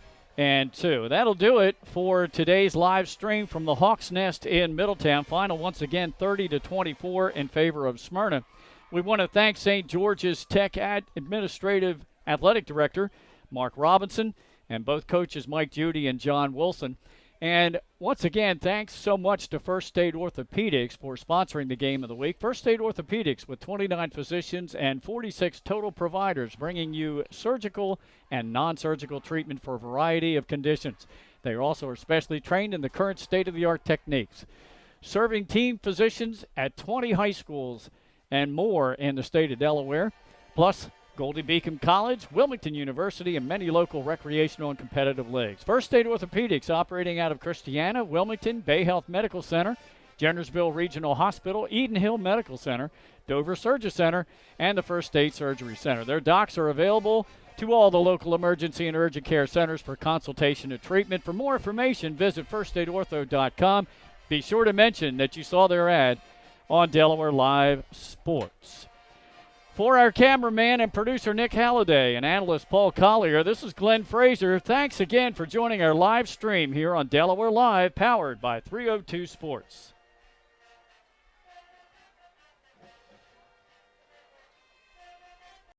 That'll do it for today's live stream from the Hawks Nest in Middletown. Final once again 30-24 in favor of Smyrna. We want to thank St. George's Tech Administrative Athletic Director Mark Robinson and both coaches Mike Judy and John Wilson. And once again, thanks so much to First State Orthopedics for sponsoring the game of the week. First State Orthopedics, with 29 physicians and 46 total providers, bringing you surgical and non-surgical treatment for a variety of conditions. They are also especially trained in the current state-of-the-art techniques, serving team physicians at 20 high schools and more in the state of Delaware, plus Goldie Beacom College, Wilmington University, and many local recreational and competitive leagues. First State Orthopedics, operating out of Christiana, Wilmington, Bay Health Medical Center, Jennersville Regional Hospital, Eden Hill Medical Center, Dover Surgery Center, and the First State Surgery Center. Their docs are available to all the local emergency and urgent care centers for consultation and treatment. For more information, visit firststateortho.com. Be sure to mention that you saw their ad on Delaware Live Sports. For our cameraman and producer Nick Halliday and analyst Paul Collier, this is Glenn Fraser. Thanks again for joining our live stream here on Delaware Live, powered by 302 Sports.